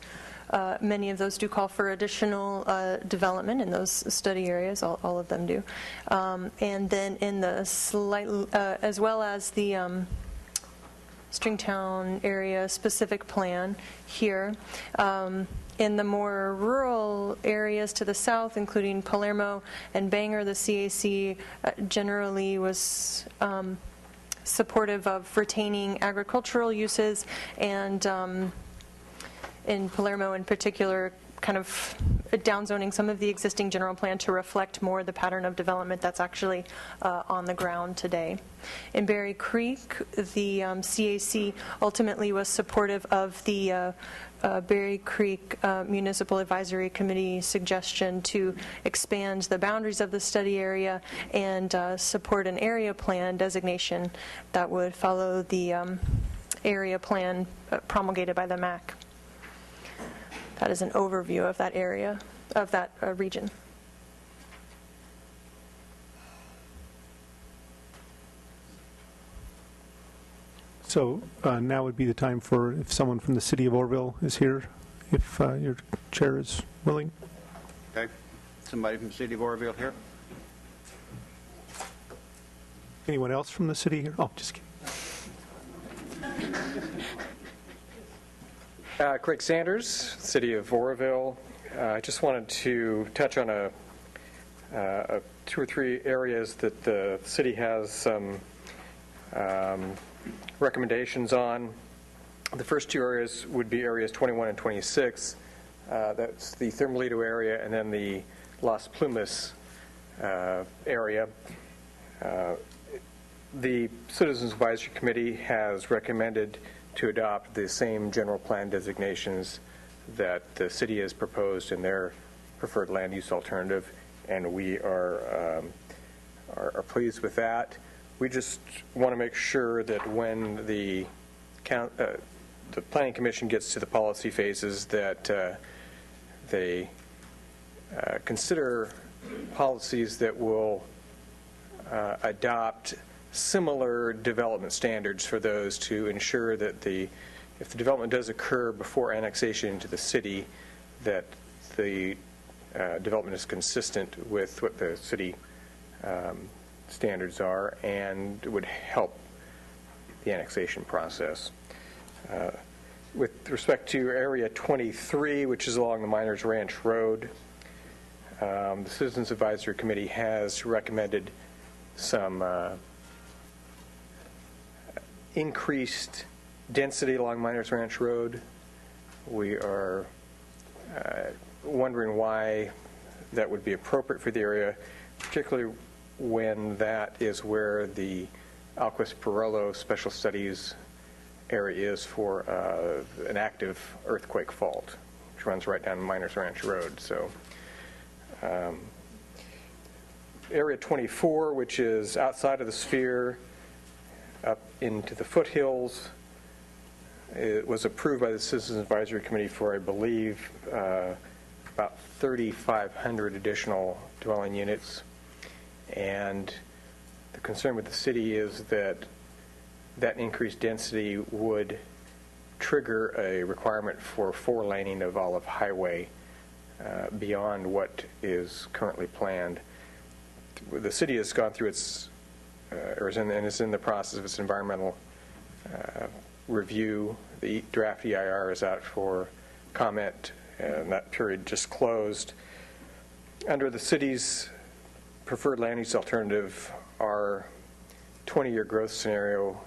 many of those do call for additional development in those study areas, all of them do. And then in the as well as the Stringtown area specific plan here. In the more rural areas to the south, including Palermo and Bangor, the CAC generally was supportive of retaining agricultural uses, and in Palermo in particular, kind of downzoning some of the existing general plan to reflect more the pattern of development that's actually on the ground today. In Berry Creek, the CAC ultimately was supportive of the Berry Creek Municipal Advisory Committee suggestion to expand the boundaries of the study area and support an area plan designation that would follow the area plan promulgated by the MAC. That is an overview of that area, of that region. So now would be the time for, if someone from the city of Oroville is here, if your chair is willing. Okay. Somebody from the city of Oroville here? Anyone else from the city here? Oh, just kidding. Craig Sanders, City of Oroville. I just wanted to touch on two or three areas that the city has some recommendations on. The first two areas would be areas 21 and 26. That's the Thermalito area and then the Las Plumas area. The Citizens Advisory Committee has recommended to adopt the same general plan designations that the city has proposed in their preferred land use alternative, and we are pleased with that. We just want to make sure that when the Planning Commission gets to the policy phases that they consider policies that will adopt similar development standards for those to ensure that if the development does occur before annexation into the city, that the development is consistent with what the city standards are and would help the annexation process. With respect to Area 23, which is along the Miners Ranch Road, the Citizens Advisory Committee has recommended some increased density along Miners Ranch Road. We are wondering why that would be appropriate for the area, particularly when that is where the Alquist-Perello Special Studies area is for an active earthquake fault, which runs right down Miners Ranch Road. So Area 24, which is outside of the sphere, up into the foothills, it was approved by the Citizens Advisory Committee for, I believe, about 3,500 additional dwelling units. And the concern with the city is that that increased density would trigger a requirement for 4-laning of Olive Highway beyond what is currently planned. The city has gone through its, and is in the process of its environmental review. The draft EIR is out for comment, and that period just closed. Under the city's preferred land use alternative, our 20-year growth scenario,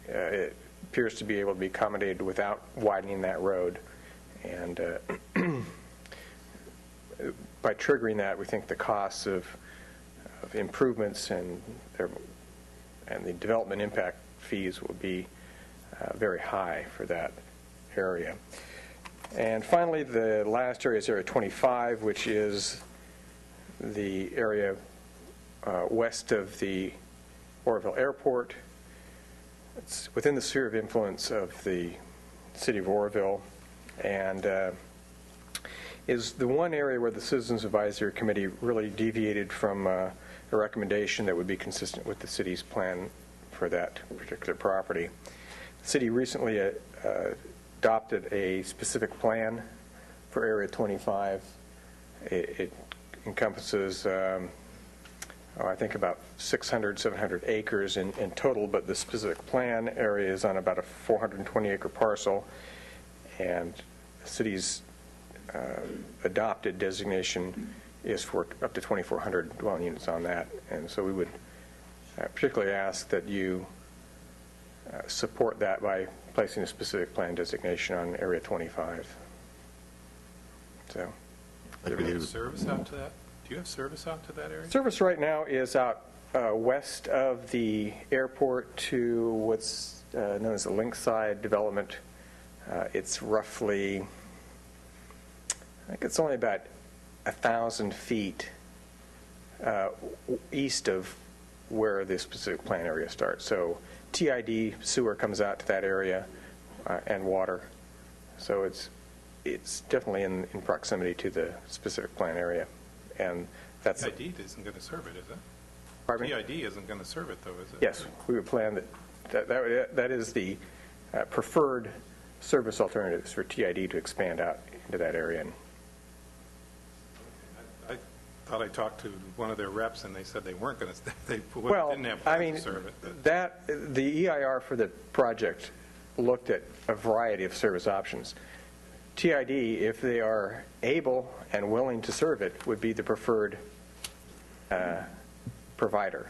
it appears to be able to be accommodated without widening that road. And by triggering that, we think the costs of improvements and the development impact fees will be very high for that area. And finally, the last area is Area 25, which is the area west of the Oroville Airport. It's within the sphere of influence of the city of Oroville, and is the one area where the Citizens Advisory Committee really deviated from a recommendation that would be consistent with the city's plan for that particular property. The city recently adopted a specific plan for Area 25. It encompasses, I think, about 600, 700 acres in total, but the specific plan area is on about a 420-acre parcel, and the city's adopted designation is for up to 2,400 dwelling units on that. And so we would particularly ask that you support that by placing a specific plan designation on Area 25. So, do you have service out to that? Do you have service out to that area? Service right now is out west of the airport to what's known as the Linkside development. It's roughly, I think it's only about 1,000 feet east of where the specific plan area starts. So TID sewer comes out to that area and water. So it's definitely in proximity to the specific plan area. And that's TID isn't going to serve it, is it? Pardon me? TID isn't going to serve it, though, is it? Yes, we would plan that is the preferred service alternatives for TID to expand out into that area. I thought I talked to one of their reps, and they said they weren't going to. They didn't have plans to serve it. The EIR for the project looked at a variety of service options. TID, if they are able and willing to serve it, would be the preferred provider.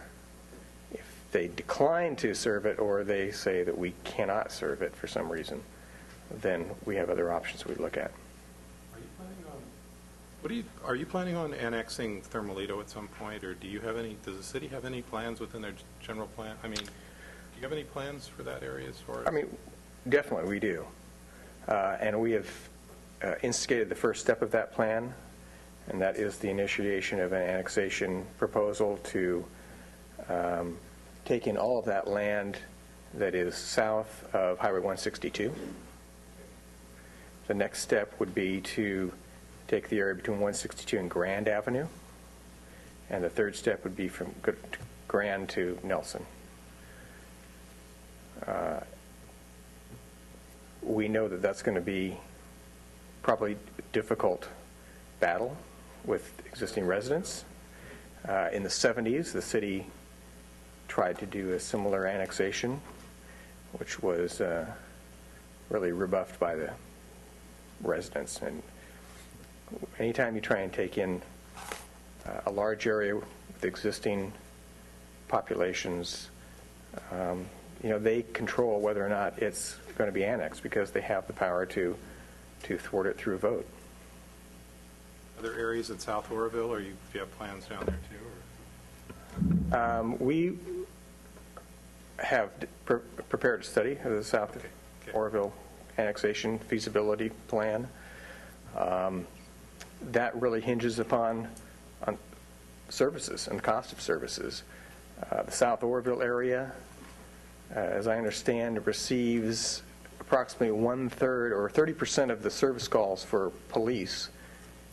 If they decline to serve it, or they say that we cannot serve it for some reason, then we have other options we'd look at. Are you planning on annexing Thermalito at some point, or does the city have any plans within their general plan? I mean, do you have any plans for that area as far as? I mean, definitely we do. And we have instigated the first step of that plan, and that is the initiation of an annexation proposal to take in all of that land that is south of Highway 162. The next step would be to take the area between 162 and Grand Avenue, and the third step would be Grand to Nelson. We know that that's going to be probably a difficult battle with existing residents. In the 70s, the city tried to do a similar annexation, which was really rebuffed by the residents. And anytime you try and take in a large area with existing populations, they control whether or not it's going to be annexed because they have the power to thwart it through a vote. Other areas in South Oroville, or do you have plans down there too? We have prepared a study of the South Oroville annexation feasibility plan. That really hinges upon services and the cost of services. The South Oroville area, as I understand, receives approximately 1/3 or 30% of the service calls for police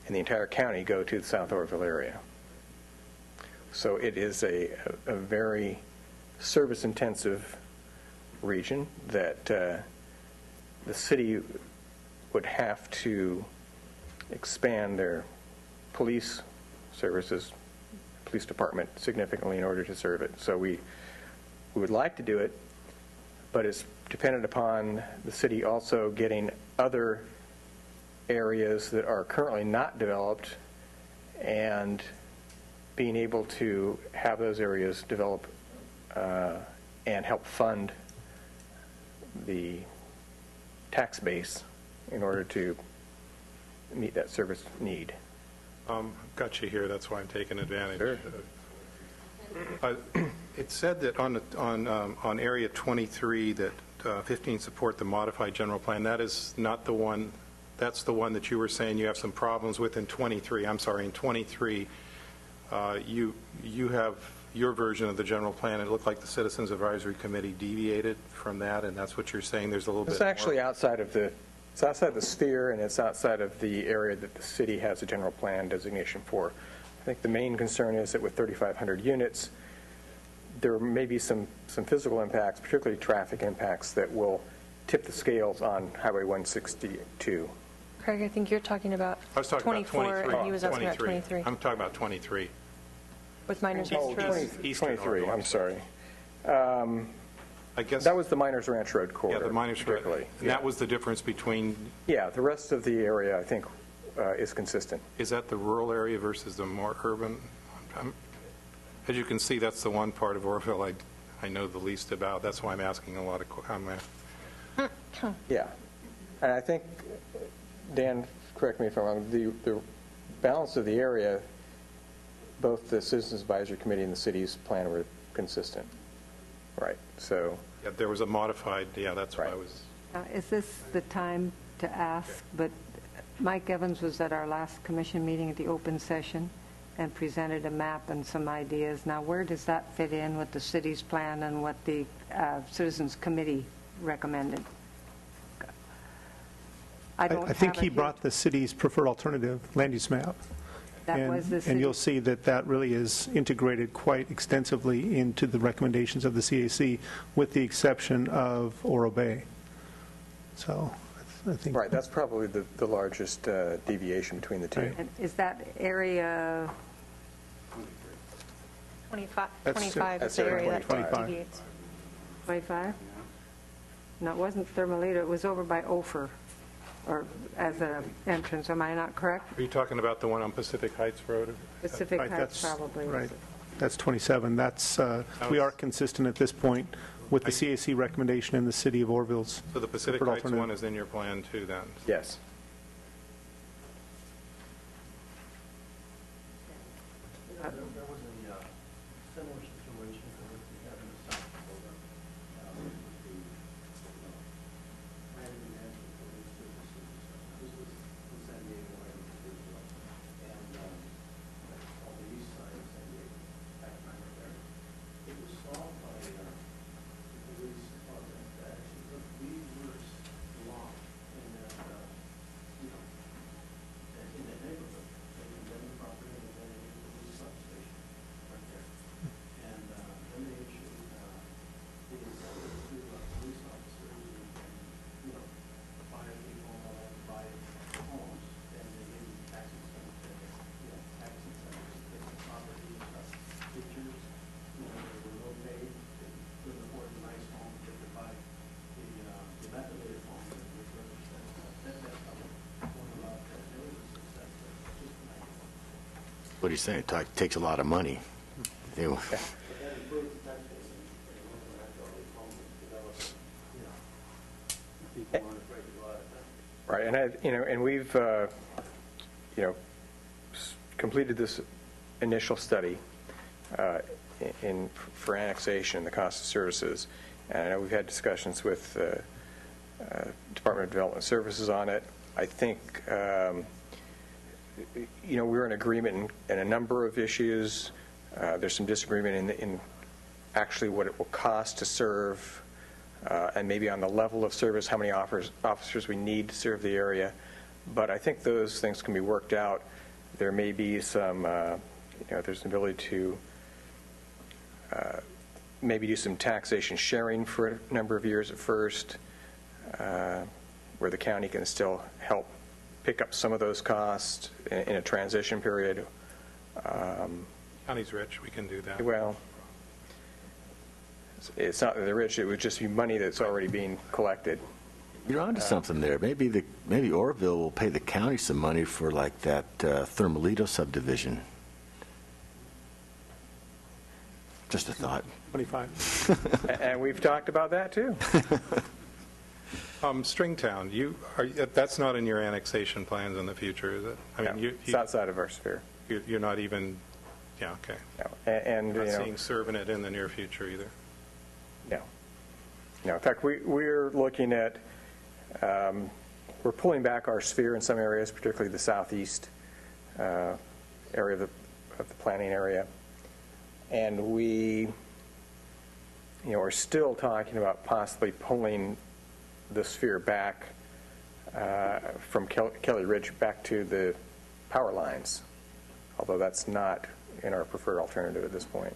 in the entire county go to the South Oroville area. So it is a very service-intensive region that the city would have to expand their police services, police department, significantly in order to serve it. So we would like to do it, but it's dependent upon the city also getting other areas that are currently not developed and being able to have those areas develop and help fund the tax base in order to meet that service need. Got you here, that's why I'm taking advantage. Sure. It said that on Area 23 that 15 support the modified general plan. That is not the one, that's the one that you were saying you have some problems with in 23. I'm sorry, in 23, you have your version of the general plan. It looked like the Citizens Advisory Committee deviated from that, and that's what you're saying. There's a little bit It's actually outside of the sphere, and it's outside of the area that the city has a general plan designation for. I think the main concern is that with 3,500 units, there may be some physical impacts, particularly traffic impacts, that will tip the scales on Highway 162. Craig, I think you're talking about I was talking 24, about 23. and he was asking about 23. I'm talking about 23. With Miners Ranch Road. Eastern 23, Oroville. I'm sorry. I guess That was the Miners Ranch Road corridor. yeah, the Miners Road. particularly. And that was the difference between. Yeah, the rest of the area, I think, is consistent. Is that the rural area versus the more urban? As you can see, that's the one part of Oroville I know the least about. That's why I'm asking a lot of questions. Yeah. And I think, Dan, correct me if I'm wrong, the balance of the area, both the Citizens Advisory Committee and the city's plan were consistent. Right. So. Yeah, there was a modified, that's why I Right. was. Is this the time to ask? But Mike Evans was at our last commission meeting at the open session and presented a map and some ideas. Now, where does that fit in with the city's plan and what the Citizens Committee recommended? I think he brought the city's preferred alternative land use map. That was the And you'll city- see that really is integrated quite extensively into the recommendations of the CAC, with the exception of Oro Bay. So I think. Right, that's probably the largest deviation between the two. Right. And is that area, 25 That's- 25 is that's the area area that 25. deviates. 25? No, it wasn't Thermalito, it was over by Ophir, or as an entrance, am I not correct? Are you talking about the one on Pacific Heights Road? Pacific Right, Heights that's- probably. Right. That's 27. We are consistent at this point with the CAC recommendation in the city of Orville's. So the Pacific preferred Heights alternative. one is in your plan too, then? Yes. what he's saying. It takes a lot of money. Right, and we've, completed this initial study for annexation, the cost of services, and I know we've had discussions with Department of Development Services on it. I think, we're in agreement in a number of issues. There's some disagreement in actually what it will cost to serve, and maybe on the level of service, how many officers we need to serve the area. But I think those things can be worked out. There may be some, there's an ability to maybe do some taxation sharing for a number of years at first, where the county can still help pick up some of those costs in a transition period. County's rich, we can do that. Well, it's not that they're rich, it would just be money that's already being collected. You're onto something there. Maybe Orville will pay the county some money for like that Thermalito subdivision. Just a thought. 25. And we've talked about that too. Stringtown, that's not in your annexation plans in the future, is it? I mean, it's outside of our sphere. You're not even, yeah, okay. No. And Not seeing serving it in the near future either. No. No. In fact, we're looking at, we're pulling back our sphere in some areas, particularly the southeast area of the planning area. And we, are still talking about possibly pulling the sphere back from Kelly Ridge back to the power lines, although that's not in our preferred alternative at this point.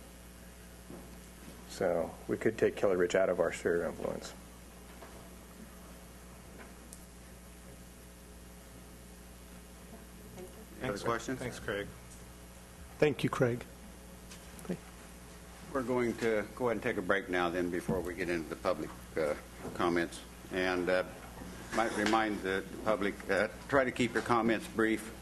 So we could take Kelly Ridge out of our sphere of influence. Any other questions? Thanks, Craig. Thank you, Craig. We're going to go ahead and take a break now then before we get into the public comments. And might remind the public, try to keep your comments brief.